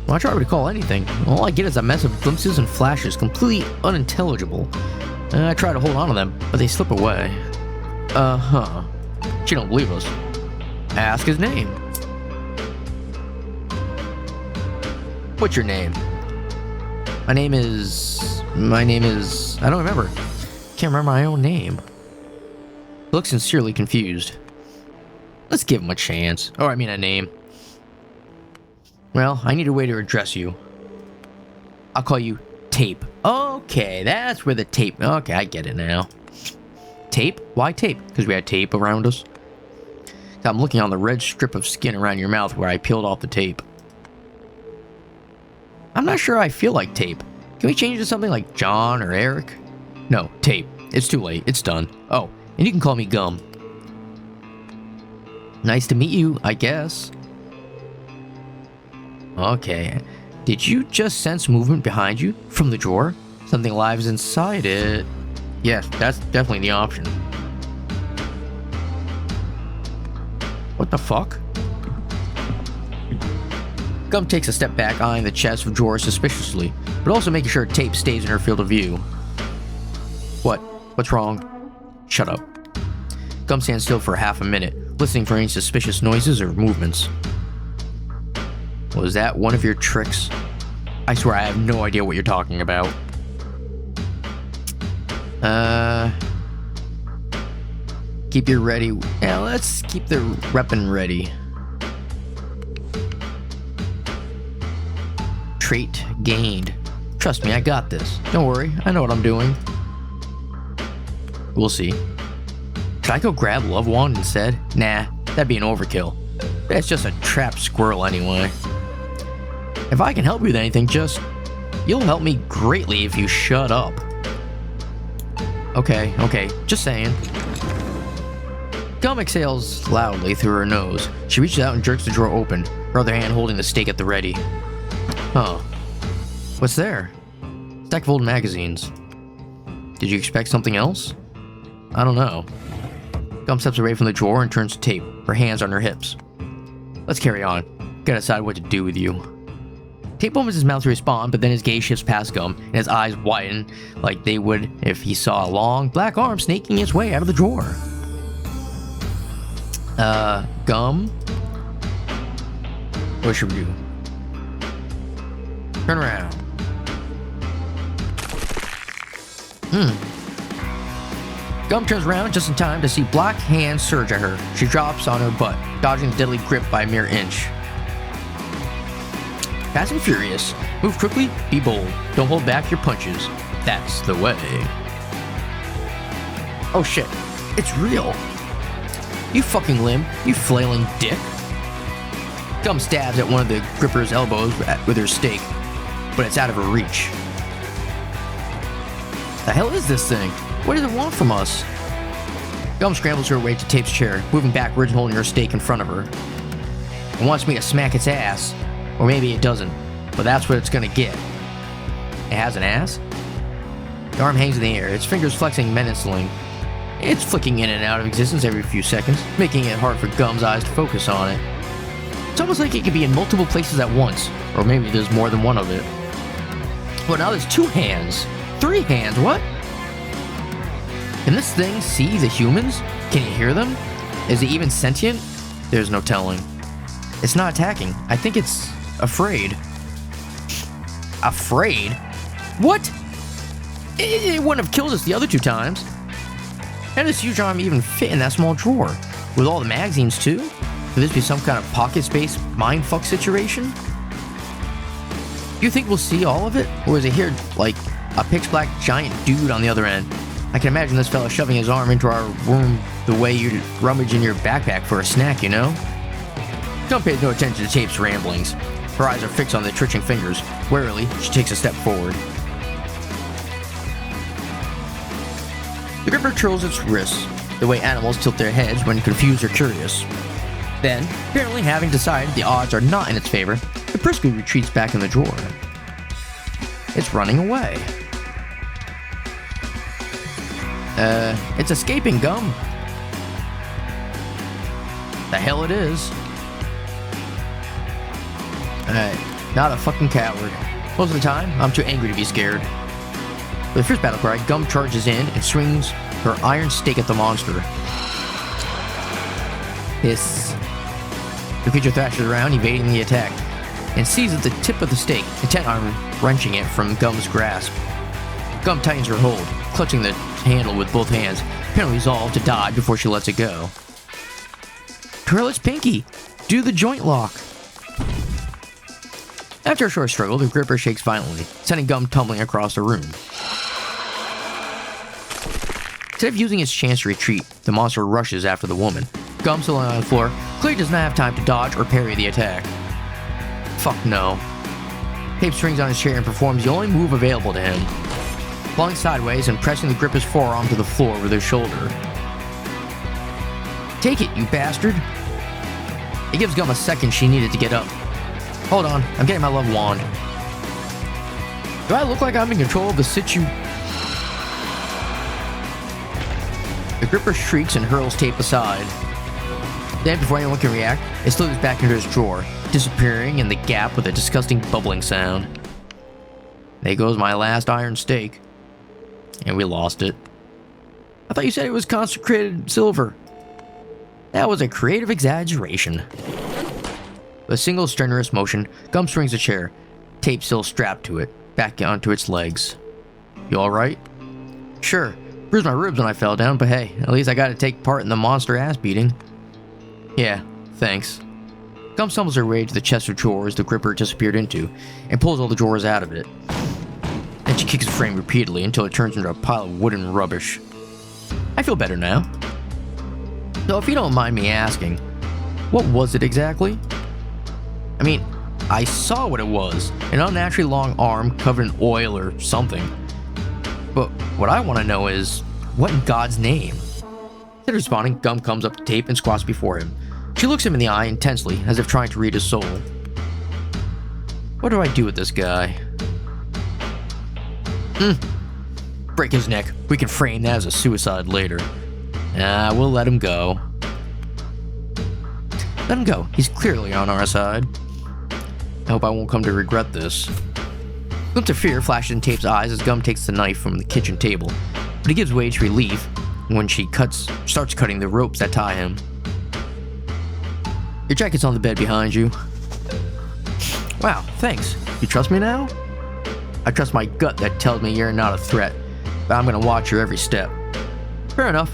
When I try to recall anything, all I get is a mess of glimpses and flashes, completely unintelligible. I try to hold on to them, but they slip away. She don't believe us. Ask his name. What's your name? My name is... I don't remember. Can't remember my own name. He looks sincerely confused. Let's give him a chance. Oh, I mean a name. Well, I need a way to address you. I'll call you Tape. Okay, that's where the tape... Okay, I get it now. Tape? Why tape? Because we had tape around us. I'm looking on the red strip of skin around your mouth where I peeled off the tape. I'm not sure I feel like tape. Can we change it to something like John or Eric? No, tape. It's too late. It's done. Oh, and you can call me Gum. Nice to meet you, I guess. Okay. Did you just sense movement behind you from the drawer? Something alive is inside it. Yes, that's definitely the option. What the fuck? Gum takes a step back, eyeing the chest of drawers suspiciously, but also making sure tape stays in her field of view. What? What's wrong? Shut up. Gum stands still for half a minute, listening for any suspicious noises or movements. Was that one of your tricks? I swear I have no idea what you're talking about. Keep your ready. Yeah, let's keep the weapon ready. Trait gained. Trust me, I got this. Don't worry, I know what I'm doing. We'll see. Should I go grab Love Wand instead? Nah, that'd be an overkill. It's just a trapped squirrel anyway. If I can help you with anything, you'll help me greatly if you shut up. Okay, just saying. Gum exhales loudly through her nose. She reaches out and jerks the drawer open, her other hand holding the stake at the ready. Huh. What's there? Stack of old magazines. Did you expect something else? I don't know. Gum steps away from the drawer and turns to tape, her hands on her hips. Let's carry on. Gotta decide what to do with you. Tape opens his mouth to respond, but then his gaze shifts past Gum, and his eyes widen like they would if he saw a long, black arm snaking its way out of the drawer. Gum? What should we do? Turn around. Gum turns around just in time to see black hands surge at her. She drops on her butt, dodging the deadly grip by a mere inch. Fast and furious. Move quickly, be bold. Don't hold back your punches. That's the way. Oh shit, it's real. You fucking limb, you flailing dick. Gum stabs at one of the gripper's elbows with her stake, but it's out of her reach. The hell is this thing? What does it want from us? Gum scrambles her way to Tape's chair, moving backwards and holding her stake in front of her. It wants me to smack its ass. Or maybe it doesn't, but that's what it's gonna get. It has an ass? The arm hangs in the air, its fingers flexing menacingly. It's flicking in and out of existence every few seconds, making it hard for Gum's eyes to focus on it. It's almost like it could be in multiple places at once, or maybe there's more than one of it. But now there's 2 hands. 3 hands, what? Can this thing see the humans? Can it hear them? Is it even sentient? There's no telling. It's not attacking. I think it's afraid. Afraid? What? It wouldn't have killed us the other 2 times. How did this huge arm even fit in that small drawer? With all the magazines too? Could this be some kind of pocket space mindfuck situation? Do you think we'll see all of it? Or is it here like a pitch black giant dude on the other end? I can imagine this fella shoving his arm into our room the way you'd rummage in your backpack for a snack, you know? Gum pays no attention to Tape's ramblings. Her eyes are fixed on the twitching fingers. Warily, she takes a step forward. The gripper twirls its wrists, the way animals tilt their heads when confused or curious. Then, apparently having decided the odds are not in its favor, it briskly retreats back in the drawer. It's running away. It's escaping, Gum. The hell it is. Not a fucking coward. Most of the time, I'm too angry to be scared. With the first battle cry, Gum charges in and swings her iron stake at the monster. Hiss. The creature thrashes around, evading the attack, and seizes the tip of the stake, intent on wrenching it from Gum's grasp. Gum tightens her hold, clutching the handle with both hands, apparently resolved to dodge before she lets it go. Curl its pinky! Do the joint lock! After a short struggle, the gripper shakes violently, sending Gum tumbling across the room. Instead of using its chance to retreat, the monster rushes after the woman. Gum still on the floor. Clearly does not have time to dodge or parry the attack. Fuck no. Tape swings on his chair and performs the only move available to him, falling sideways and pressing the gripper's forearm to the floor with his shoulder. Take it, you bastard! It gives Gum a second she needed to get up. Hold on, I'm getting my love wand. Do I look like I'm in control of the situ? The gripper shrieks and hurls Tape aside. Then, before anyone can react, it slithers back into his drawer, disappearing in the gap with a disgusting bubbling sound. There goes my last iron steak. And we lost it. I thought you said it was consecrated silver. That was a creative exaggeration. With a single strenuous motion, Gum swings a chair, Tape still strapped to it, back onto its legs. You alright? Sure. Bruised my ribs when I fell down, but hey, at least I got to take part in the monster ass beating. Yeah, thanks. Gum stumbles her way to the chest of drawers the gripper disappeared into, and pulls all the drawers out of it. Then she kicks the frame repeatedly until it turns into a pile of wooden rubbish. I feel better now. So if you don't mind me asking, what was it exactly? I mean, I saw what it was, an unnaturally long arm covered in oil or something. But what I want to know is, what in God's name? Instead of responding, Gum comes up to Tape and squats before him. She looks him in the eye intensely, as if trying to read his soul. What do I do with this guy? Break his neck. We can frame that as a suicide later. We'll let him go. Let him go. He's clearly on our side. I hope I won't come to regret this. Glimpse of fear flashes in Tape's eyes as Gum takes the knife from the kitchen table, but he gives way to relief when she starts cutting the ropes that tie him. Your jacket's on the bed behind you. Wow, thanks. You trust me now? I trust my gut that tells me you're not a threat, but I'm gonna watch your every step. Fair enough.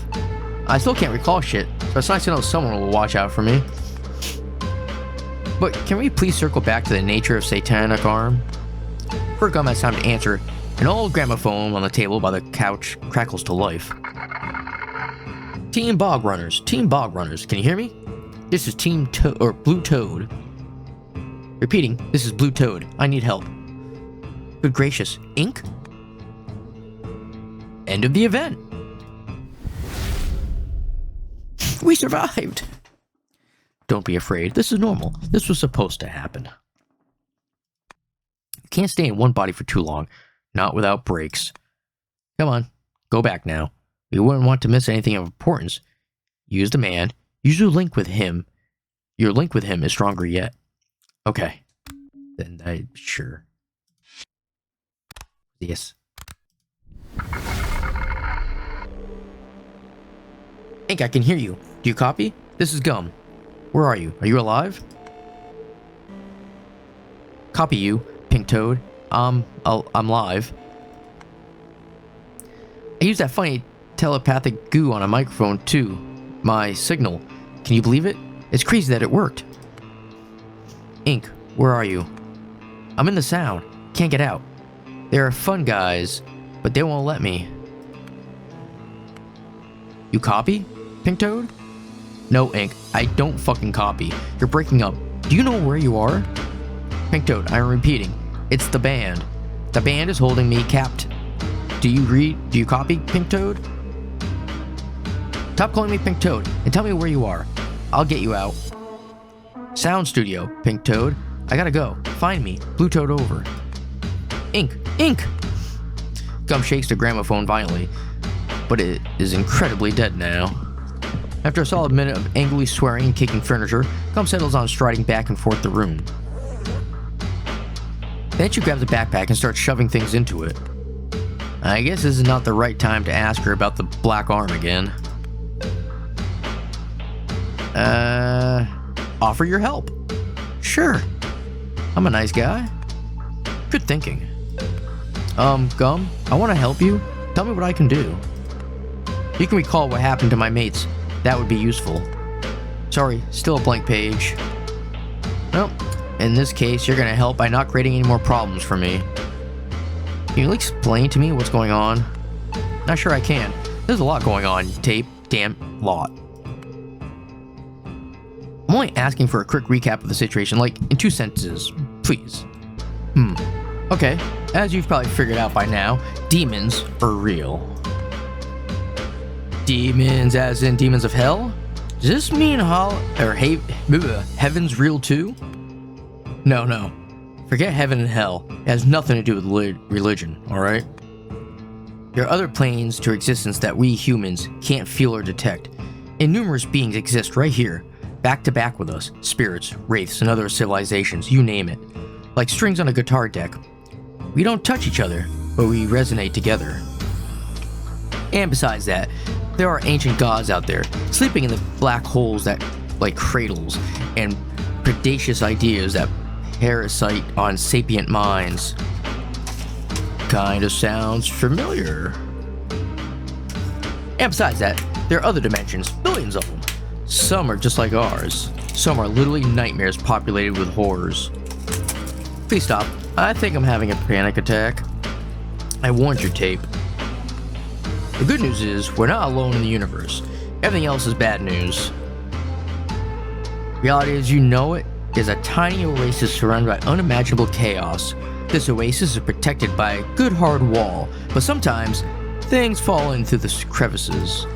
I still can't recall shit, so it's nice to know someone will watch out for me. But can we please circle back to the nature of satanic arm? Before Gum has time to answer, an old gramophone on the table by the couch crackles to life. Team Bog Runners, can you hear me? This is Blue Toad. Repeating, this is Blue Toad. I need help. Good gracious, ink? End of the event. We survived. Don't be afraid. This is normal. This was supposed to happen. You can't stay in one body for too long. Not without breaks. Come on. Go back now. We wouldn't want to miss anything of importance. Use the man. Use your link with him. Your link with him is stronger yet. Okay. Then sure. Yes. Ink, I can hear you. Do you copy? This is Gum. Where are you? Are you alive? Copy you, Pink Toad. I'm live. I used that funny telepathic goo on a microphone too. My signal. Can you believe it? It's crazy that it worked. Ink, where are you? I'm in the sound. Can't get out. There are fun guys, but they won't let me. You copy, Pink Toad? No, Ink, I don't fucking copy. You're breaking up. Do you know where you are? Pink Toad, I'm repeating. It's the band. The band is holding me capped. Do you copy, Pink Toad? Stop calling me Pink Toad and tell me where you are. I'll get you out. Sound studio, Pink Toad. I gotta go. Find me. Blue Toad over. Ink! Gum shakes the gramophone violently, but it is incredibly dead now. After a solid minute of angrily swearing and kicking furniture, Gum settles on striding back and forth the room. Then she grabs a backpack and starts shoving things into it. I guess this is not the right time to ask her about the black arm again. Offer your help. Sure. I'm a nice guy. Good thinking. Gum, I want to help you. Tell me what I can do. You can recall what happened to my mates. That would be useful. Sorry, still a blank page. Well, in this case, you're gonna help by not creating any more problems for me. Can you explain to me what's going on? Not sure I can. There's a lot going on, Tape. Damn lot. I'm only asking for a quick recap of the situation, like in 2 sentences, please. Okay, as you've probably figured out by now, demons are real. Demons as in demons of hell? Does this mean heaven's real too? No. Forget heaven and hell. It has nothing to do with religion, alright? There are other planes to existence that we humans can't feel or detect. And numerous beings exist right here, back to back with us. Spirits, wraiths, and other civilizations, you name it. Like strings on a guitar deck. We don't touch each other, but we resonate together. And besides that, there are ancient gods out there, sleeping in the black holes that like cradles, and predacious ideas that parasite on sapient minds. Kinda sounds familiar. And besides that, there are other dimensions, billions of them. Some are just like ours. Some are literally nightmares populated with horrors. Please stop. I think I'm having a panic attack. I warned your tape. The good news is, we're not alone in the universe. Everything else is bad news. Reality as you know it is a tiny oasis surrounded by unimaginable chaos. This oasis is protected by a good hard wall, but sometimes things fall in through the crevices.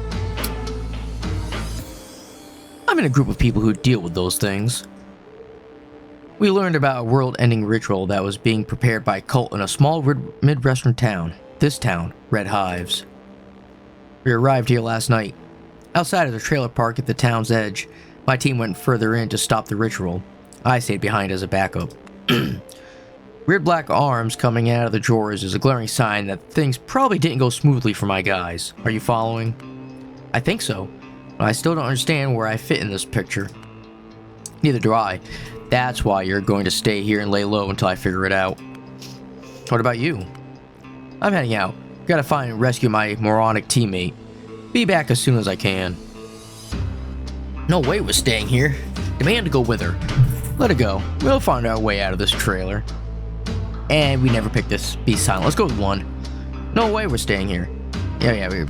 I'm in a group of people who deal with those things. We learned about a world-ending ritual that was being prepared by a cult in a small Midwestern town. This town, Red Hives. We arrived here last night. Outside of the trailer park at the town's edge, my team went further in to stop the ritual. I stayed behind as a backup. Weird black arms coming out of the drawers is a glaring sign that things probably didn't go smoothly for my guys. Are you following? I think so, but I still don't understand where I fit in this picture. Neither do I. That's why you're going to stay here and lay low until I figure it out. What about you? I'm heading out. Gotta find and rescue my moronic teammate. Be back as soon as I can. No way we're staying here. Demand to go with her. Let it go. We'll find our way out of this trailer. And we never picked this. Be silent. Let's go with 1. No way we're staying here. Yeah.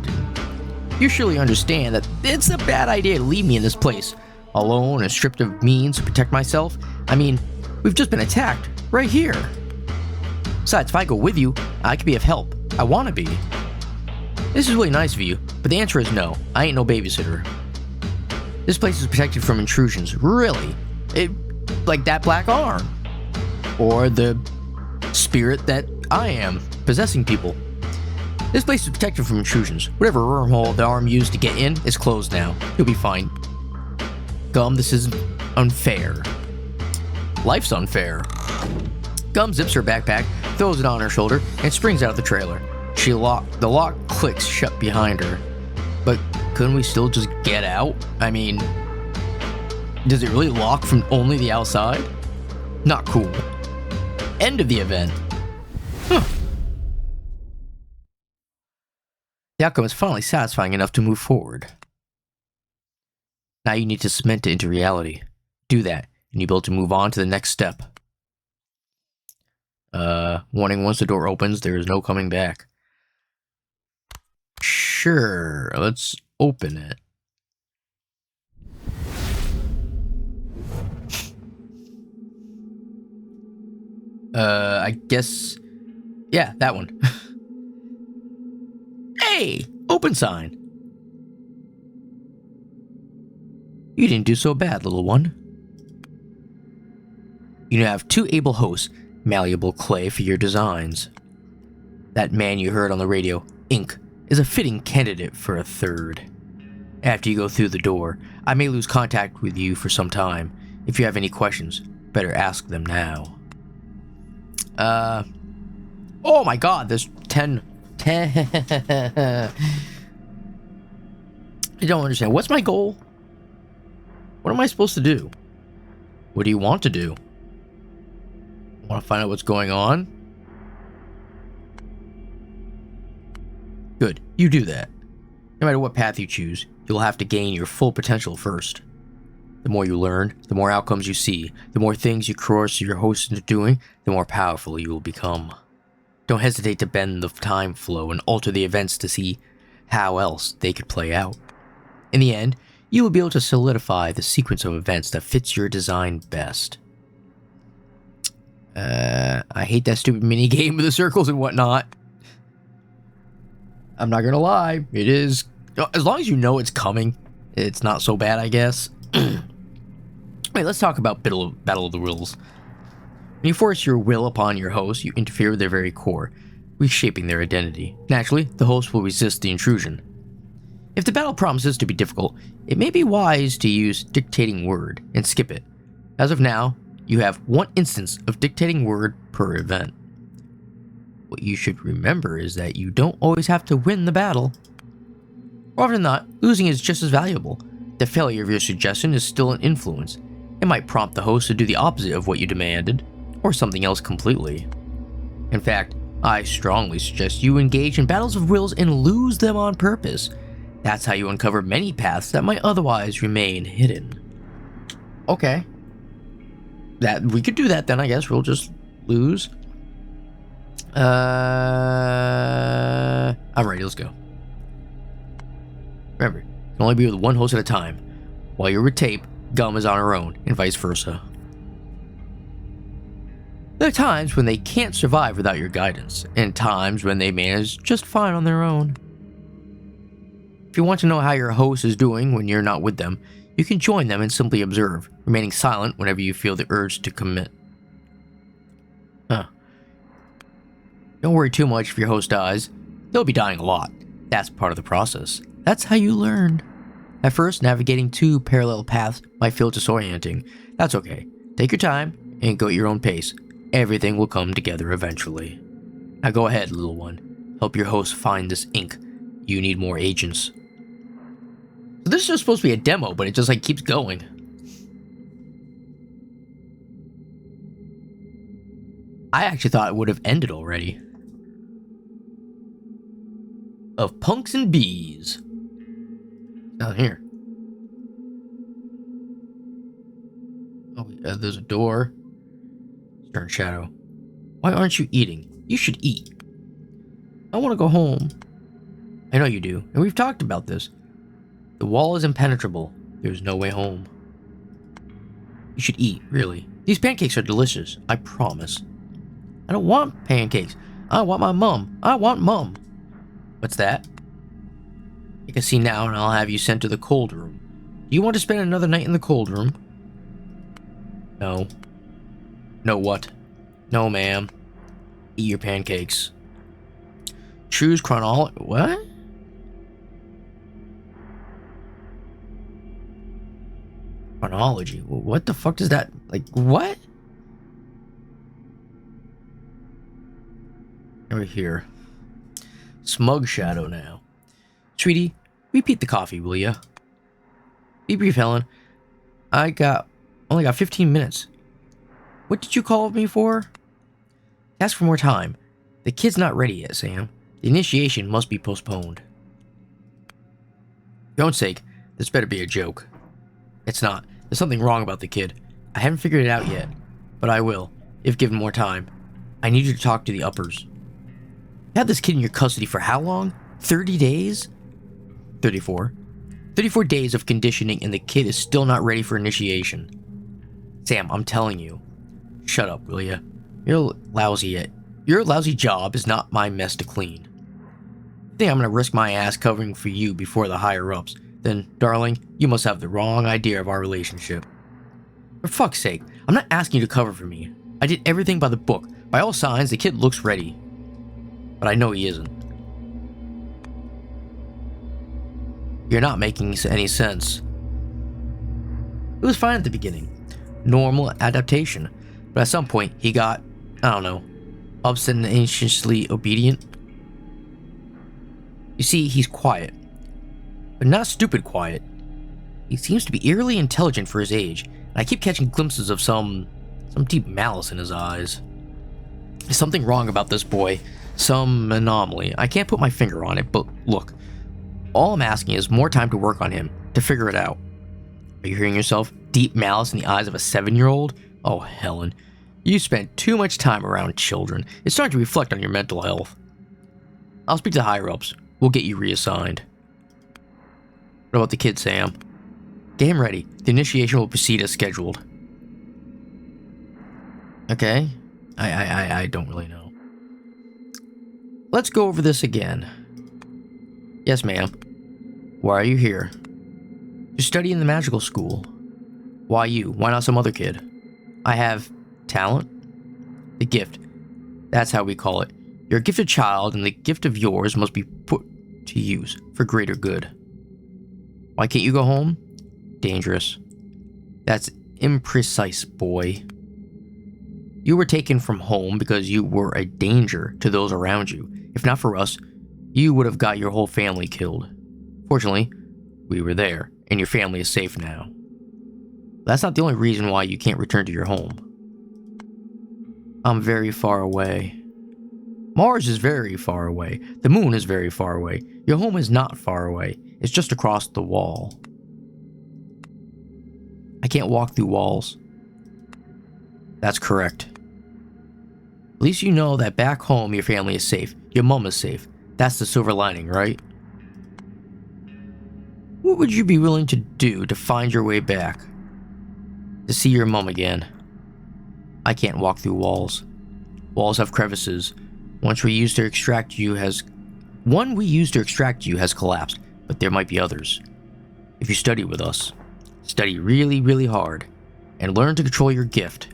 You surely understand that it's a bad idea to leave me in this place. Alone and stripped of means to protect myself. I mean, we've just been attacked. Right here. Besides, if I go with you, I could be of help. I want to be. This is really nice of you, but the answer is no. I ain't no babysitter. This place is protected from intrusions. Really? Like that black arm. Or the spirit that I am, possessing people. This place is protected from intrusions. Whatever wormhole the arm used to get in is closed now. You'll be fine. Gum, this is unfair. Life's unfair. Gum zips her backpack, throws it on her shoulder, and springs out of the trailer. The lock clicks shut behind her. But couldn't we still just get out? I mean, does it really lock from only the outside? Not cool. End of the event. Huh. The outcome is finally satisfying enough to move forward. Now you need to cement it into reality. Do that, and you'll be able to move on to the next step. Warning, once the door opens, there is no coming back. Sure, let's open it. I guess... yeah, that one. Hey! Open sign! You didn't do so bad, little one. You now have 2 able hosts, malleable clay for your designs. That man you heard on the radio, Ink, is a fitting candidate for a 3rd. After you go through the door, I may lose contact with you for some time. If you have any questions, better ask them now. Oh my god, there's 10. I don't understand. What's my goal? What am I supposed to do? What do you want to do? Want to find out what's going on? Good, you do that. No matter what path you choose, you'll have to gain your full potential first. The more you learn, the more outcomes you see, the more things you coerce your host into doing, the more powerful you will become. Don't hesitate to bend the time flow and alter the events to see how else they could play out. In the end, you will be able to solidify the sequence of events that fits your design best. I hate that stupid mini game with the circles and whatnot. I'm not gonna lie, it is. As long as you know it's coming, it's not so bad, I guess. Wait, let's talk about Battle of the Wills. When you force your will upon your host, you interfere with their very core, reshaping their identity. Naturally, the host will resist the intrusion. If the battle promises to be difficult, it may be wise to use dictating word and skip it. As of now, you have one instance of dictating word per event. What you should remember is that you don't always have to win the battle. More often than not, losing is just as valuable. The failure of your suggestion is still an influence. It might prompt the host to do the opposite of what you demanded, or something else completely. In fact, I strongly suggest you engage in battles of wills and lose them on purpose. That's how you uncover many paths that might otherwise remain hidden. Okay. We could do that then, I guess. We'll just lose. I'm ready, let's go. Remember, you can only be with one host at a time. While you're with tape, Gum is on her own, and vice versa. There are times when they can't survive without your guidance, and times when they manage just fine on their own. If you want to know how your host is doing when you're not with them, you can join them and simply observe, remaining silent whenever you feel the urge to commit. Don't worry too much if your host dies. They'll be dying a lot. That's part of the process. That's how you learn. At first, navigating two parallel paths might feel disorienting. That's okay. Take your time and go at your own pace. Everything will come together eventually. Now go ahead, little one. Help your host find this ink. You need more agents. So this is just supposed to be a demo, but it just like keeps going. I actually thought it would have ended already. Of punks and bees. Down here. Oh, there's a door. Stern shadow. Why aren't you eating? You should eat. I want to go home. I know you do, and we've talked about this. The wall is impenetrable. There's no way home. You should eat, really. These pancakes are delicious, I promise. I don't want pancakes. I want my mum. I want mum. What's that? Take a seat now and I'll have you sent to the cold room. Do you want to spend another night in the cold room? No. No what? No, ma'am. Eat your pancakes. Choose chronology. What? Chronology. What the fuck does that... Like, what? Over here. Smug shadow now. Sweetie, repeat the coffee, will ya? Be brief, Helen. Only got 15 minutes. What did you call me for? Ask for more time. The kid's not ready yet, Sam. The initiation must be postponed. For your own sake, this better be a joke. It's not. There's something wrong about the kid. I haven't figured it out yet, but I will, if given more time. I need you to talk to the uppers. You had this kid in your custody for how long? 30 days? 34. 34 days of conditioning and the kid is still not ready for initiation. Sam, I'm telling you. Shut up, will ya? Your lousy job is not my mess to clean. I think I'm gonna risk my ass covering for you before the higher-ups. Then, darling, you must have the wrong idea of our relationship. For fuck's sake, I'm not asking you to cover for me. I did everything by the book. By all signs, the kid looks ready. But I know he isn't. You're not making any sense. It was fine at the beginning. Normal adaptation. But at some point, he got, I don't know, obstinately obedient. You see, he's quiet. But not stupid quiet. He seems to be eerily intelligent for his age, and I keep catching glimpses of some deep malice in his eyes. There's something wrong about this boy. Some anomaly. I can't put my finger on it, but look. All I'm asking is more time to work on him, to figure it out. Are you hearing yourself? Deep malice in the eyes of a 7-year-old? Oh, Helen. You spent too much time around children. It's starting to reflect on your mental health. I'll speak to higher-ups. We'll get you reassigned. What about the kid, Sam? Game ready. The initiation will proceed as scheduled. Okay. I don't really know. Let's go over this again. Yes, ma'am. Why are you here? To study in the magical school. Why you? Why not some other kid? I have talent? The gift. That's how we call it. You're a gifted child, and the gift of yours must be put to use for greater good. Why can't you go home? Dangerous. That's imprecise, boy. You were taken from home because you were a danger to those around you. If not for us, you would have got your whole family killed. Fortunately, we were there, and your family is safe now. That's not the only reason why you can't return to your home. I'm very far away. Mars is very far away. The moon is very far away. Your home is not far away. It's just across the wall. I can't walk through walls. That's correct. At least you know that back home your family is safe. Your mom is safe. That's the silver lining, right? What would you be willing to do to find your way back? To see your mom again? I can't walk through walls. Walls have crevices. One we used to extract you has collapsed, but there might be others. If you study with us, study really, really hard, and learn to control your gift.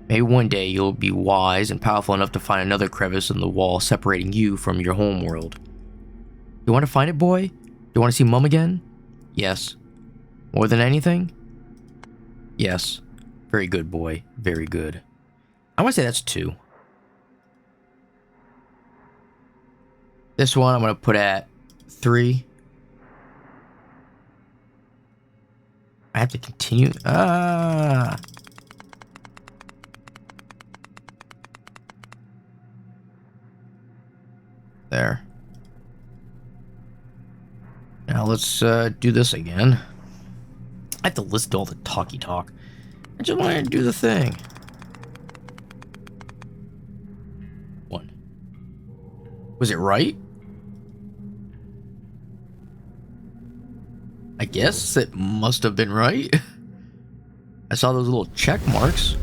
Maybe one day you'll be wise and powerful enough to find another crevice in the wall separating you from your home world. You want to find it, boy? You want to see Mom again? Yes. More than anything? Yes. Very good, boy. Very good. I want to say that's 2. This one I'm going to put at 3. I have to continue. There. Now let's do this again. I have to listen to all the talky talk. I just want to do the thing. 1. Was it right? I guess it must have been right. I saw those little check marks.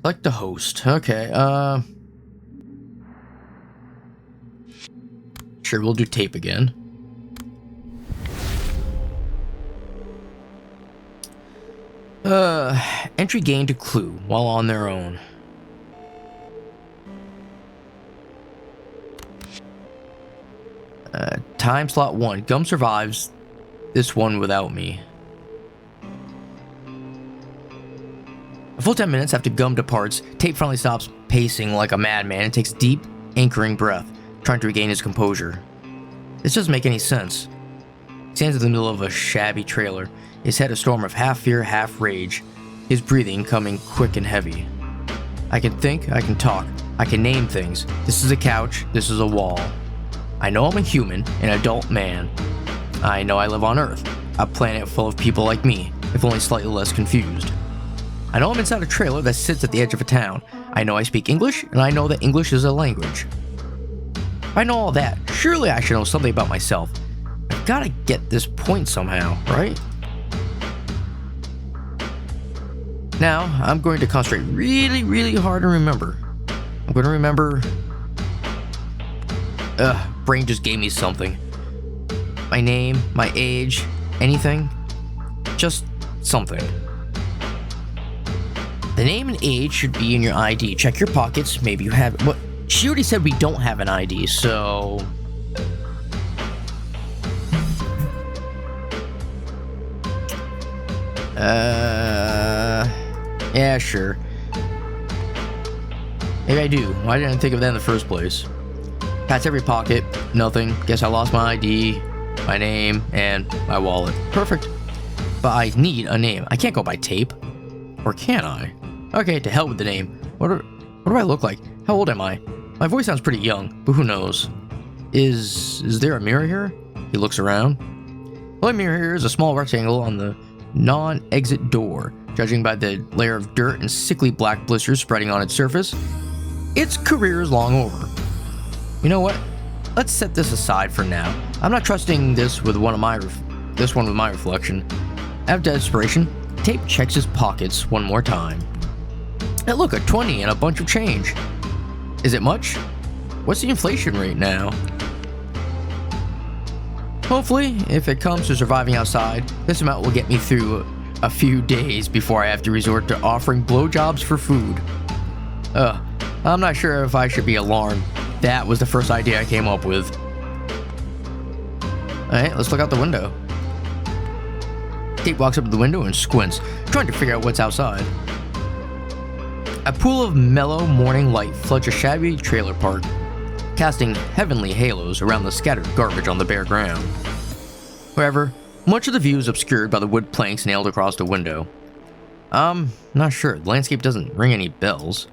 Select the host. Okay, sure, we'll do tape again. Entry gained a clue while on their own. Time slot 1. Gum survives this one without me. A full 10 minutes after Gum departs, Tape finally stops pacing like a madman and takes a deep, anchoring breath, trying to regain his composure. This doesn't make any sense. He stands in the middle of a shabby trailer, his head a storm of half fear, half rage, his breathing coming quick and heavy. I can think, I can talk, I can name things. This is a couch, this is a wall. I know I'm a human, an adult man. I know I live on Earth, a planet full of people like me, if only slightly less confused. I know I'm inside a trailer that sits at the edge of a town. I know I speak English, and I know that English is a language. If I know all that, surely I should know something about myself. I've gotta get this point somehow, right? Now, I'm going to concentrate really, really hard and remember. I'm going to remember... brain just gave me something. My name, my age, anything. Just something. The name and age should be in your ID. Check your pockets, maybe you have it. What? She already said we don't have an ID, so... Yeah, sure. Maybe I do. Why didn't I think of that in the first place? Pats every pocket. Nothing. Guess I lost my ID, my name, and my wallet. Perfect. But I need a name. I can't go by tape. Or can I? Okay, to hell with the name. What do I look like? How old am I? My voice sounds pretty young, but who knows? Is there a mirror here? He looks around. The only mirror here is a small rectangle on the non-exit door. Judging by the layer of dirt and sickly black blisters spreading on its surface, its career is long over. You know what? Let's set this aside for now. I'm not trusting this with one of my this one with my reflection. Out of desperation, Tape checks his pockets one more time. Hey, look, a 20 and a bunch of change. Is it much? What's the inflation rate now? Hopefully, if it comes to surviving outside, this amount will get me through a few days before I have to resort to offering blowjobs for food. I'm not sure if I should be alarmed. That was the first idea I came up with. Alright, let's look out the window. Tape walks up to the window and squints, trying to figure out what's outside. A pool of mellow morning light floods a shabby trailer park, casting heavenly halos around the scattered garbage on the bare ground. However, much of the view is obscured by the wood planks nailed across the window. Not sure. The landscape doesn't ring any bells.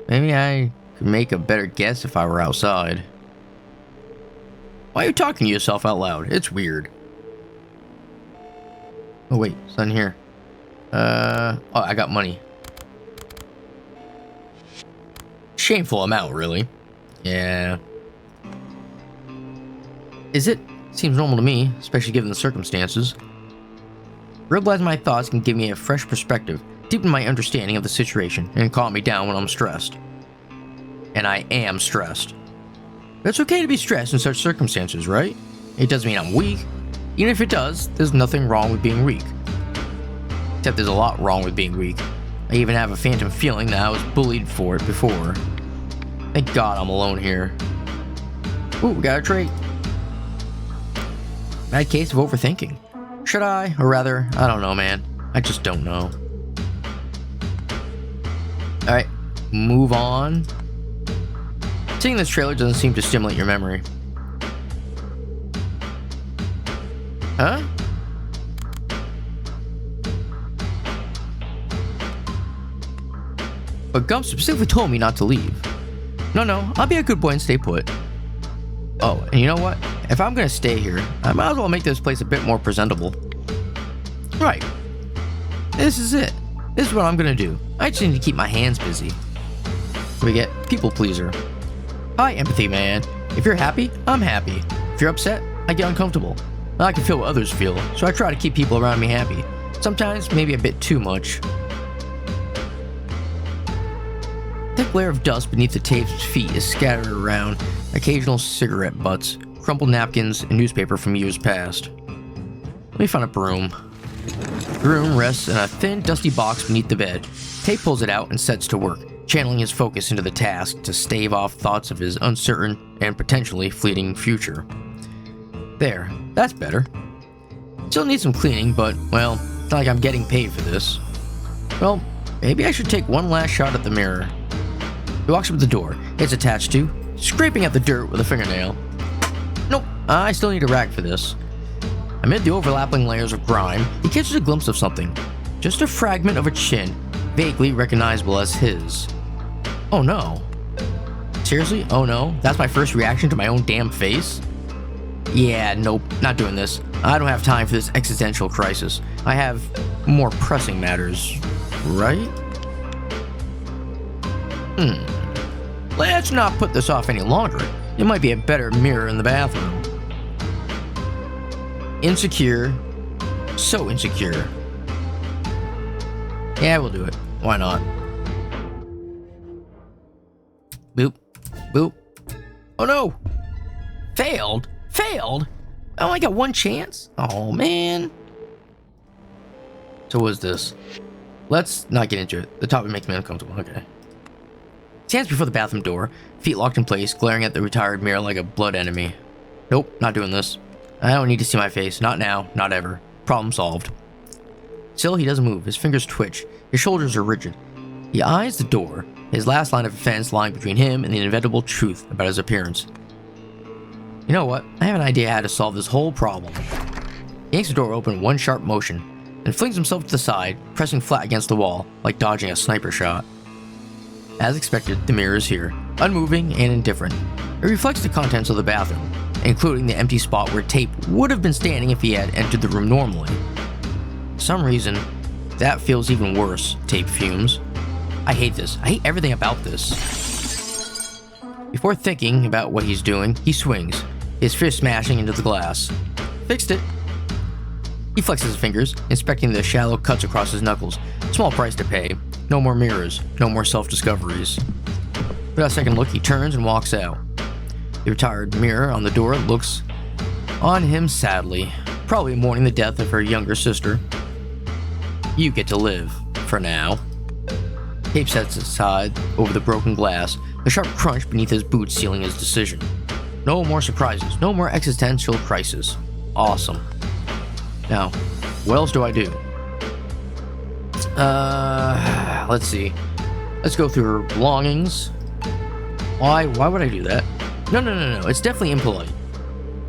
Maybe I could make a better guess if I were outside. Why are you talking to yourself out loud? It's weird. Oh wait, it's in here. Oh, I got money. Shameful amount, really. Yeah. Is it? Seems normal to me, especially given the circumstances. Realizing my thoughts can give me a fresh perspective, deepen my understanding of the situation, and calm me down when I'm stressed. And I am stressed. But it's okay to be stressed in such circumstances, right? It doesn't mean I'm weak. Even if it does, there's nothing wrong with being weak. Except there's a lot wrong with being weak. I even have a phantom feeling that I was bullied for it before. Thank God I'm alone here. Ooh, we got a trait. Bad case of overthinking. Should I? Or rather, I don't know, man. I just don't know. Alright, move on. Seeing this trailer doesn't seem to stimulate your memory. Huh? But Gump specifically told me not to leave. No, I'll be a good boy and stay put. Oh, and you know what? If I'm gonna stay here, I might as well make this place a bit more presentable. Right. This is it. This is what I'm gonna do. I just need to keep my hands busy. We get people pleaser. Hi, empathy man. If you're happy, I'm happy. If you're upset, I get uncomfortable. I can feel what others feel, so I try to keep people around me happy. Sometimes, maybe a bit too much. A thick layer of dust beneath the tape's feet is scattered around, occasional cigarette butts, crumpled napkins, and newspaper from years past. Let me find a broom. The broom rests in a thin, dusty box beneath the bed. Tape pulls it out and sets to work, channeling his focus into the task to stave off thoughts of his uncertain and potentially fleeting future. There, that's better. Still needs some cleaning, but, well, it's not like I'm getting paid for this. Well, maybe I should take one last shot at the mirror. He walks up to the door. It's attached to, scraping at the dirt with a fingernail. Nope, I still need a rag for this. Amid the overlapping layers of grime, he catches a glimpse of something. Just a fragment of a chin, vaguely recognizable as his. Oh no. Seriously? Oh no? That's my first reaction to my own damn face? Yeah, nope, not doing this. I don't have time for this existential crisis. I have more pressing matters, right? Let's not put this off any longer. It might be a better mirror in the bathroom. Insecure. So insecure. Yeah, we'll do it. Why not? Boop. Boop. Oh no! Failed? Failed? I only got one chance? Oh man. So what is this? Let's not get into it. The topic makes me uncomfortable. Okay. Stands before the bathroom door, feet locked in place, glaring at the retired mirror like a blood enemy. Nope, not doing this. I don't need to see my face. Not now, not ever. Problem solved. Still, he doesn't move. His fingers twitch. His shoulders are rigid. He eyes the door, his last line of defense lying between him and the inevitable truth about his appearance. You know what? I have an idea how to solve this whole problem. He yanks the door open in one sharp motion, and flings himself to the side, pressing flat against the wall, like dodging a sniper shot. As expected, the mirror is here, unmoving and indifferent. It reflects the contents of the bathroom, including the empty spot where Tape would have been standing if he had entered the room normally. For some reason, that feels even worse, Tape fumes. I hate this. I hate everything about this. Before thinking about what he's doing, he swings, his fist smashing into the glass. Fixed it. He flexes his fingers, inspecting the shallow cuts across his knuckles. Small price to pay. No more mirrors, no more self-discoveries. Without a second look, he turns and walks out. The retired mirror on the door looks on him sadly, probably mourning the death of her younger sister. You get to live, for now. Tape sets aside over the broken glass, the sharp crunch beneath his boots sealing his decision. No more surprises, no more existential crisis. Awesome. Now, what else do I do? Let's see. Let's go through her belongings. Why would I do that? No, it's definitely impolite.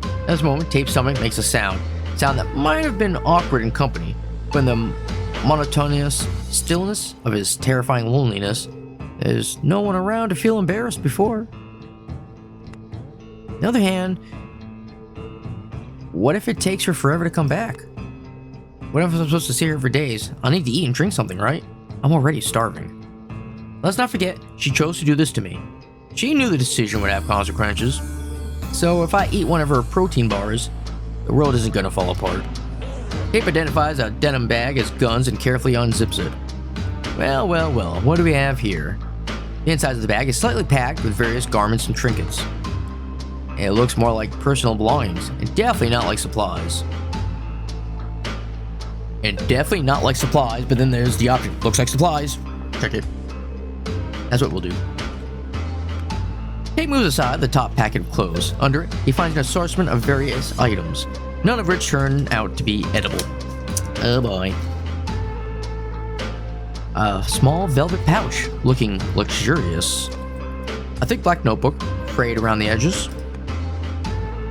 At this moment, Tape's stomach makes a sound that might have been awkward in company, but in the monotonous stillness of his terrifying loneliness, there's no one around to feel embarrassed before. On the other hand, what if it takes her forever to come back? What if I'm supposed to see her for days? I'll need to eat and drink something, right? I'm already starving. Let's not forget, she chose to do this to me. She knew the decision would have consequences. So if I eat one of her protein bars, the world isn't gonna fall apart. Tape identifies a denim bag as guns and carefully unzips it. Well, what do we have here? The inside of the bag is slightly packed with various garments and trinkets. It looks more like personal belongings, and definitely not like supplies. And definitely not like supplies, but then there's the option. Looks like supplies. Check it. That's what we'll do. Tape moves aside the top packet of clothes. Under it, he finds an assortment of various items, none of which turn out to be edible. Oh boy. A small velvet pouch, looking luxurious. A thick black notebook, frayed around the edges.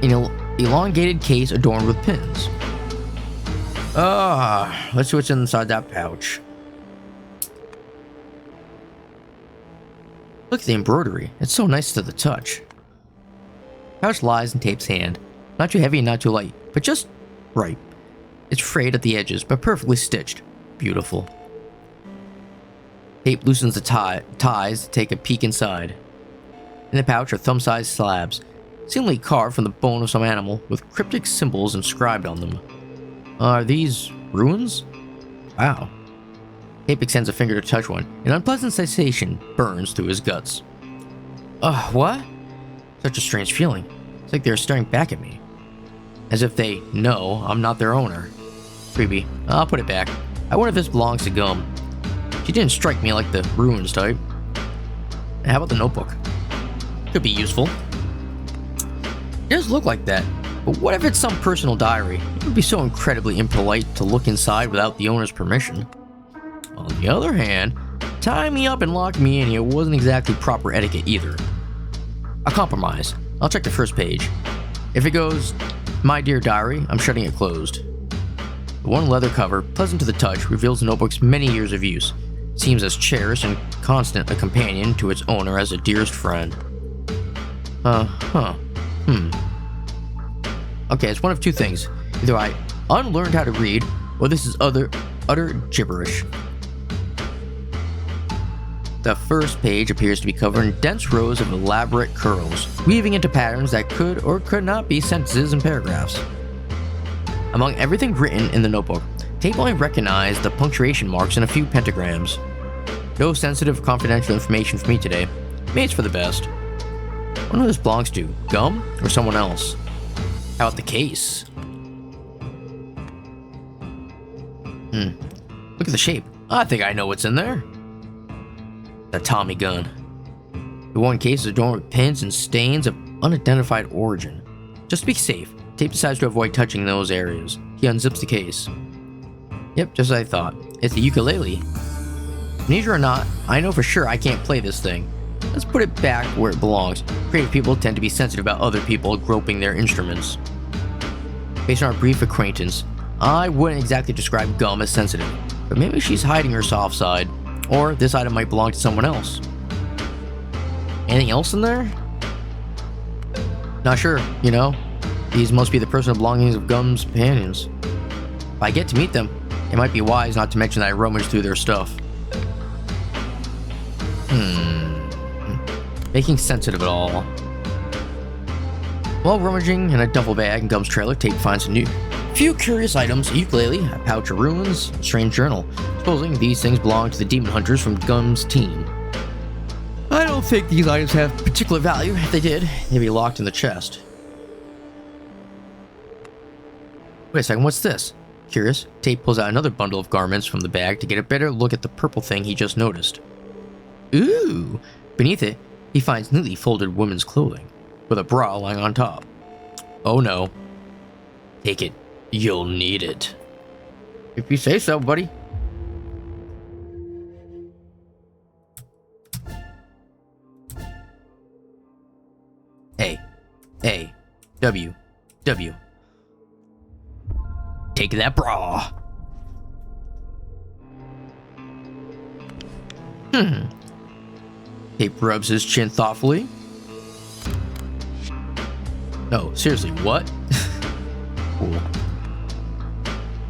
An elongated case adorned with pins. Let's see what's inside that pouch. Look at the embroidery. It's so nice to the touch. Pouch lies in Tape's hand. Not too heavy and not too light, but just right. It's frayed at the edges, but perfectly stitched. Beautiful. Tape loosens the ties to take a peek inside. In the pouch are thumb-sized slabs, seemingly carved from the bone of some animal, with cryptic symbols inscribed on them. Are these runes? Wow. Tape extends a finger to touch one. An unpleasant sensation burns through his guts. What? Such a strange feeling. It's like they're staring back at me. As if they know I'm not their owner. Creepy. I'll put it back. I wonder if this belongs to Gum. She didn't strike me like the runes type. And how about the notebook? Could be useful. It does look like that. But what if it's some personal diary? It would be so incredibly impolite to look inside without the owner's permission. On the other hand, tying me up and locking me in here wasn't exactly proper etiquette either. A compromise. I'll check the first page. If it goes, "My dear diary," I'm shutting it closed. The one leather cover, pleasant to the touch, reveals the notebook's many years of use. It seems as cherished and constant a companion to its owner as a dearest friend. Okay, it's one of two things. Either I unlearned how to read, or this is utter gibberish. The first page appears to be covered in dense rows of elaborate curls, weaving into patterns that could or could not be sentences and paragraphs. Among everything written in the notebook, Tape only recognized the punctuation marks and a few pentagrams. No sensitive, confidential information for me today. Maybe it's for the best. I wonder who this belongs to, Gum or someone else? How about the case? Look at the shape. I think I know what's in there. The Tommy gun. The one case is adorned with pins and stains of unidentified origin. Just to be safe, Tape decides to avoid touching those areas. He unzips the case. Yep, just as I thought. It's a ukulele. Amnesia or not, I know for sure I can't play this thing. Let's put it back where it belongs. Creative people tend to be sensitive about other people groping their instruments. Based on our brief acquaintance, I wouldn't exactly describe Gum as sensitive, but maybe she's hiding her soft side. Or this item might belong to someone else. Anything else in there? Not sure, you know? These must be the personal belongings of Gum's companions. If I get to meet them, it might be wise not to mention that I rummage through their stuff. Making sense of it all. While rummaging in a duffel bag in Gum's trailer, Tape finds a Few curious items: a ukulele, a pouch of ruins, a strange journal. Supposing these things belong to the demon hunters from Gum's team. I don't think these items have particular value. If they did, they'd be locked in the chest. Wait a second, what's this? Curious, Tate pulls out another bundle of garments from the bag to get a better look at the purple thing he just noticed. Ooh! Beneath it, he finds neatly folded women's clothing, with a bra lying on top. Oh no. Take it. You'll need it. If you say so, buddy. A. W. Take that bra. Tape rubs his chin thoughtfully. No, seriously, what? Cool.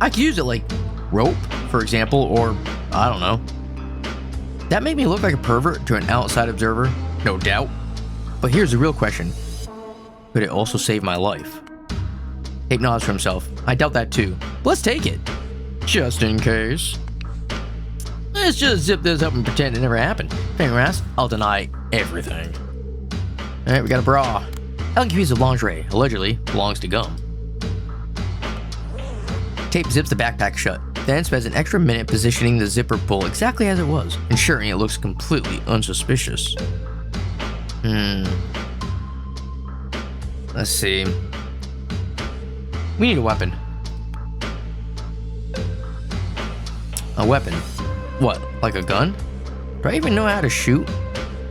I could use it like rope, for example, or I don't know. That made me look like a pervert to an outside observer, no doubt. But here's the real question. Could it also save my life? Tape nods for himself. I doubt that too. But let's take it. Just in case. Let's just zip this up and pretend it never happened. If anyone asks, I'll deny everything. Alright, we got a bra. Elegant piece of lingerie, allegedly belongs to Gum. Tape zips the backpack shut, then spends an extra minute positioning the zipper pull exactly as it was, ensuring it looks completely unsuspicious. Let's see. We need a weapon. A weapon? What, like a gun? Do I even know how to shoot?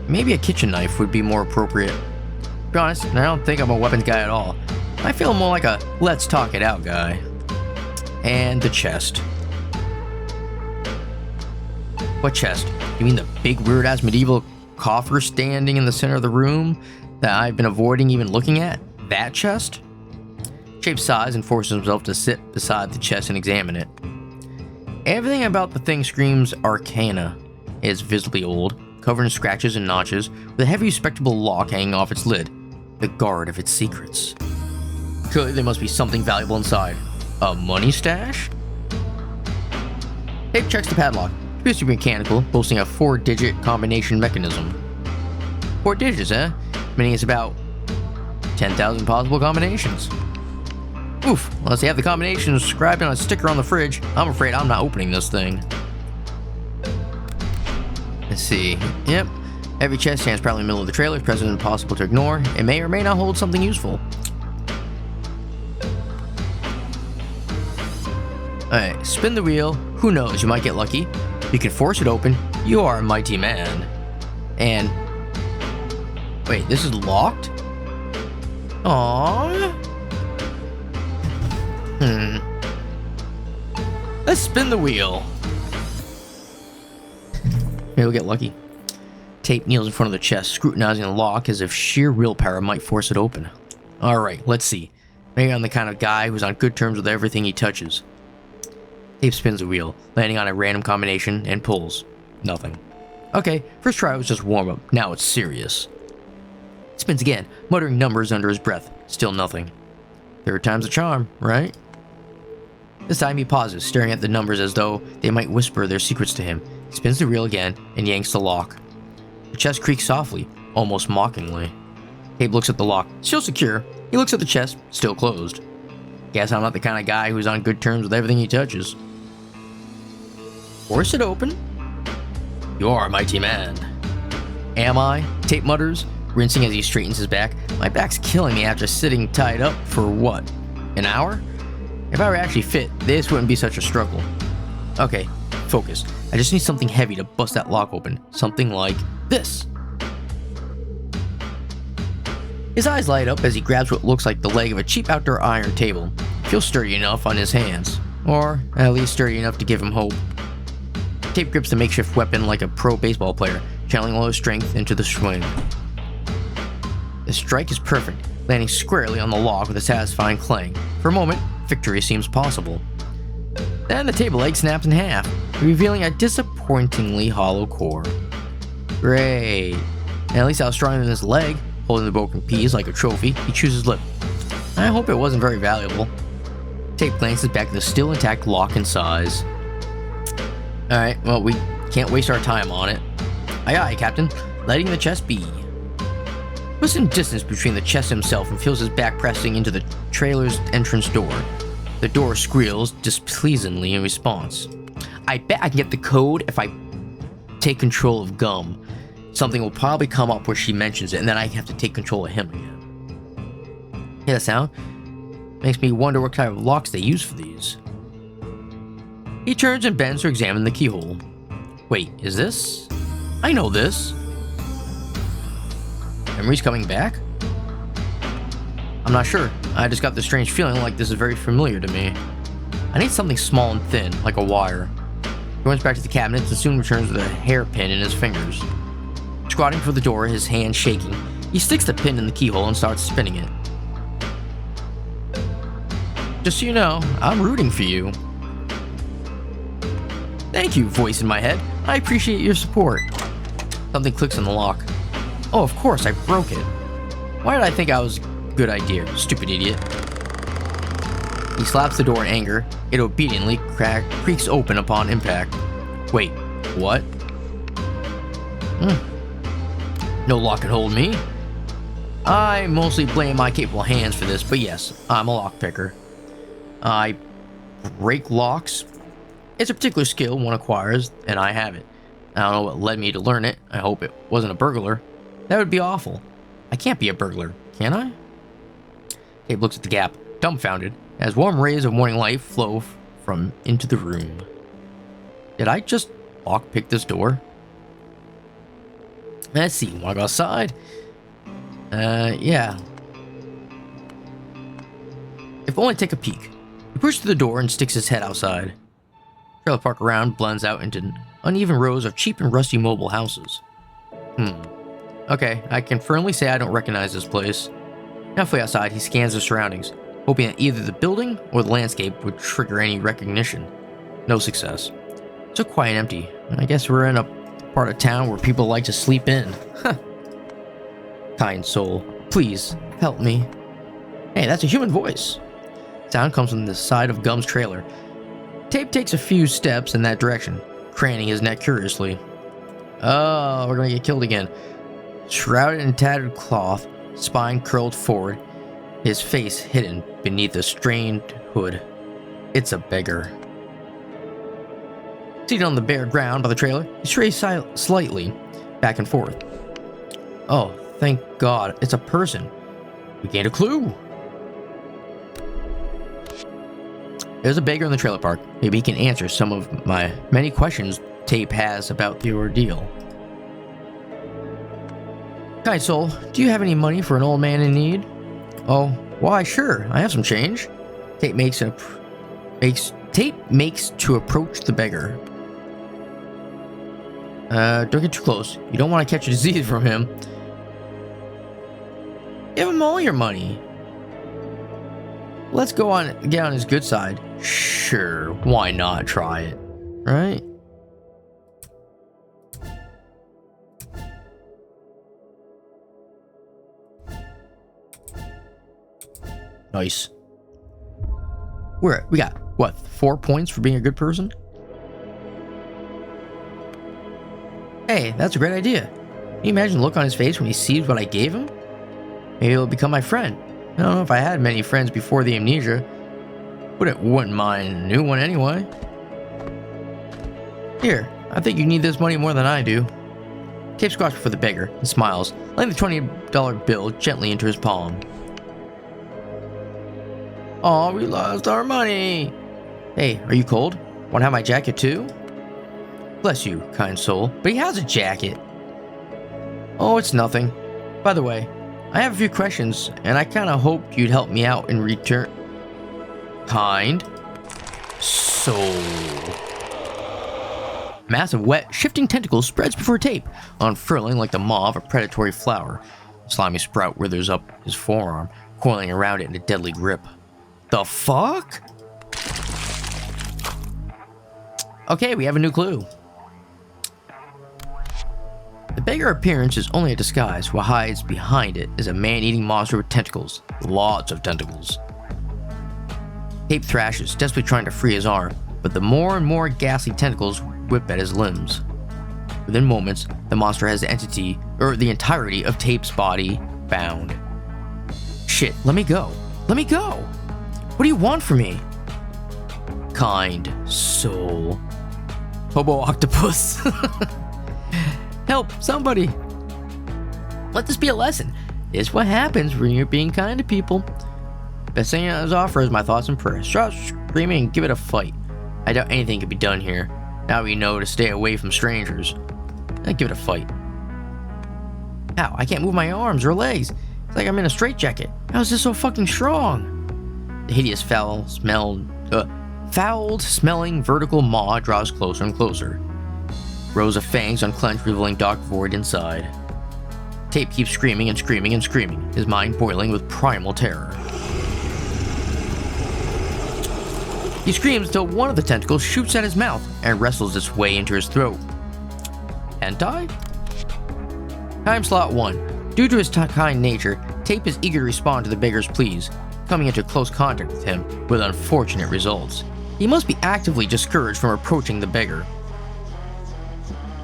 Maybe a kitchen knife would be more appropriate. To be honest, I don't think I'm a weapons guy at all. I feel more like a let's talk it out guy. And the chest. What chest? You mean the big weird-ass medieval coffer standing in the center of the room that I've been avoiding even looking at? That chest? Shape sighs and forces himself to sit beside the chest and examine it. Everything about the thing screams arcana. It is visibly old, covered in scratches and notches, with a heavy spectable lock hanging off its lid, the guard of its secrets. Clearly there must be something valuable inside. A money stash? Tape checks the padlock. It appears to be mechanical, boasting a 4-digit combination mechanism. 4 digits, eh? Meaning it's about 10,000 possible combinations. Oof, unless they have the combinations inscribed on a sticker on the fridge, I'm afraid I'm not opening this thing. Let's see. Yep. Every chest stands proudly in the middle of the trailer, present and impossible to ignore. It may or may not hold something useful. Alright, spin the wheel. Who knows, you might get lucky. You can force it open. You are a mighty man. And... wait, this is locked? Aww. Let's spin the wheel. Maybe we'll get lucky. Tape kneels in front of the chest, scrutinizing the lock as if sheer willpower might force it open. Alright, let's see. Maybe I'm the kind of guy who's on good terms with everything he touches. Tape spins the wheel, landing on a random combination, and pulls. Nothing. Okay, first try was just warm-up, now it's serious. It spins again, muttering numbers under his breath. Still nothing. Third time's a charm, right? This time he pauses, staring at the numbers as though they might whisper their secrets to him. He spins the reel again, and yanks the lock. The chest creaks softly, almost mockingly. Tape looks at the lock, still secure. He looks at the chest, still closed. Guess I'm not the kind of guy who's on good terms with everything he touches. Force it open. You're a mighty man. Am I? Tape mutters, rinsing as he straightens his back. My back's killing me after sitting tied up for what? An hour? If I were actually fit, this wouldn't be such a struggle. Okay, focus. I just need something heavy to bust that lock open. Something like this. His eyes light up as he grabs what looks like the leg of a cheap outdoor iron table. Feels sturdy enough on his hands. Or at least sturdy enough to give him hope. Tape grips the makeshift weapon like a pro baseball player, channeling all his strength into the swing. The strike is perfect, landing squarely on the lock with a satisfying clang. For a moment, victory seems possible. Then the table leg snaps in half, revealing a disappointingly hollow core. Great. And at least I was stronger than his leg, holding the broken piece like a trophy. He chews his lip. I hope it wasn't very valuable. Tape glances back at the still intact lock and sighs. Alright, well, we can't waste our time on it. Aye aye, Captain. Letting the chest be. Puts in distance between the chest himself and feels his back pressing into the trailer's entrance door. The door squeals displeasingly in response. I bet I can get the code if I take control of Gum. Something will probably come up where she mentions it, and then I have to take control of him again. Hear that sound? Makes me wonder what kind of locks they use for these. He turns and bends to examine the keyhole. Wait, is this? I know this. Memories coming back? I'm not sure. I just got this strange feeling like this is very familiar to me. I need something small and thin, like a wire. He runs back to the cabinets and soon returns with a hairpin in his fingers. Squatting for the door, his hand shaking, he sticks the pin in the keyhole and starts spinning it. Just so you know, I'm rooting for you. Thank you, voice in my head. I appreciate your support. Something clicks in the lock. Oh, of course, I broke it. Why did I think I was a good idea, stupid idiot? He slaps the door in anger. It obediently creaks open upon impact. Wait, what? No lock can hold me. I mostly blame my capable hands for this, but yes, I'm a lockpicker. I break locks. It's a particular skill one acquires, and I have it. I don't know what led me to learn it. I hope it wasn't a burglar. That would be awful. I can't be a burglar, can I? Abe looks at the gap, dumbfounded, as warm rays of morning light flow from into the room. Did I just lockpick this door? Let's see, wanna go outside? Yeah. If only take a peek. He pushes through the door and sticks his head outside. Trailer park around blends out into uneven rows of cheap and rusty mobile houses. Okay, I can firmly say I don't recognize this place. Halfway outside, he scans the surroundings, hoping that either the building or the landscape would trigger any recognition. No success. So quiet and empty. I guess we're in a part of town where people like to sleep in. Kind soul, please help me. Hey, that's a human voice. Sound comes from the side of Gum's trailer. Tape takes a few steps in that direction, craning his neck curiously. Oh, we're gonna get killed again. Shrouded in tattered cloth, spine curled forward, his face hidden beneath a strained hood. It's a beggar. Seated on the bare ground by the trailer, he strays slightly back and forth. Oh, thank God, it's a person. We gained a clue. There's a beggar in the trailer park. Maybe he can answer some of my many questions Tape has about the ordeal. Kind soul, do you have any money for an old man in need? Oh, why, sure, I have some change. Tape makes to approach the beggar. Don't get too close. You don't want to catch a disease from him. Give him all your money. Let's get on his good side. Sure, why not try it, right? Nice. We got, what, 4 points for being a good person? Hey, that's a great idea. Can you imagine the look on his face when he sees what I gave him? Maybe he'll become my friend. I don't know if I had many friends before the amnesia. Wouldn't mind a new one anyway. Here, I think you need this money more than I do. Tape squats before the beggar and smiles, laying the $20 bill gently into his palm. Aw, we lost our money. Hey, are you cold? Want to have my jacket too? Bless you, kind soul, but he has a jacket. Oh, it's nothing. By the way, I have a few questions, and I kind of hoped you'd help me out in return. Kind soul. Massive, wet, shifting tentacles spreads before Tape, unfurling like the maw of a predatory flower. A slimy sprout withers up his forearm, coiling around it in a deadly grip. The fuck? Okay, we have a new clue. The beggar appearance is only a disguise. What hides behind it is a man-eating monster with tentacles. Lots of tentacles. Tape thrashes, desperately trying to free his arm, but the more and more ghastly tentacles whip at his limbs. Within moments, the monster has the entirety of Tape's body bound. Shit, let me go. Let me go! What do you want from me? Kind soul. Hobo octopus. Help, somebody! Let this be a lesson. This is what happens when you're being kind to people. Best thing I was offer is my thoughts and prayers. Stop screaming and give it a fight. I doubt anything can be done here. Now we know to stay away from strangers. Give it a fight. Ow, I can't move my arms or legs. It's like I'm in a straitjacket. How is this so fucking strong? The hideous foul-smelling vertical maw draws closer and closer. Rows of fangs unclenched, revealing dark void inside. Tape keeps screaming and screaming and screaming, his mind boiling with primal terror. He screams until one of the tentacles shoots at his mouth and wrestles its way into his throat. Hentai? Time slot 1. Due to his kind nature, Tape is eager to respond to the beggar's pleas, coming into close contact with him with unfortunate results. He must be actively discouraged from approaching the beggar.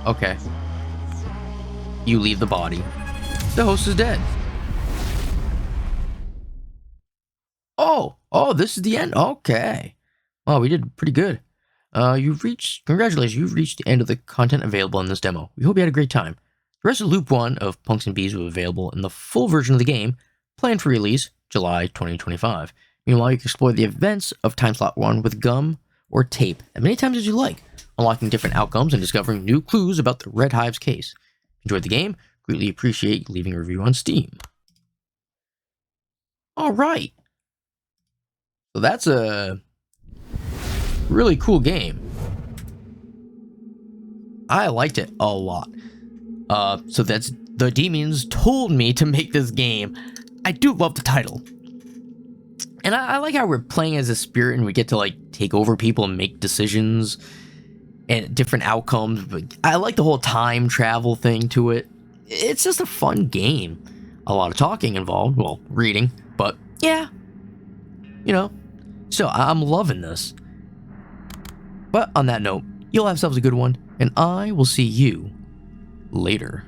Okay. You leave the body. The host is dead. Oh, this is the end? Okay. Well, we did pretty good. Congratulations, you've reached the end of the content available in this demo. We hope you had a great time. The rest of Loop 1 of Punks and Bees will be available in the full version of the game, planned for release July 2025. Meanwhile, you can explore the events of Time Slot 1 with Gum or Tape as many times as you like, unlocking different outcomes and discovering new clues about the Red Hive's case. Enjoyed the game? Greatly appreciate you leaving a review on Steam. Alright. So that's a really cool game. I liked it a lot. So that's the demons told me to make this game. I do love the title. And I like how we're playing as a spirit and we get to like take over people and make decisions and different outcomes. But I like the whole time travel thing to it. It's just a fun game. A lot of talking involved, well, reading, but yeah, so I'm loving this. But on that note, you'll have yourselves a good one, and I will see you later.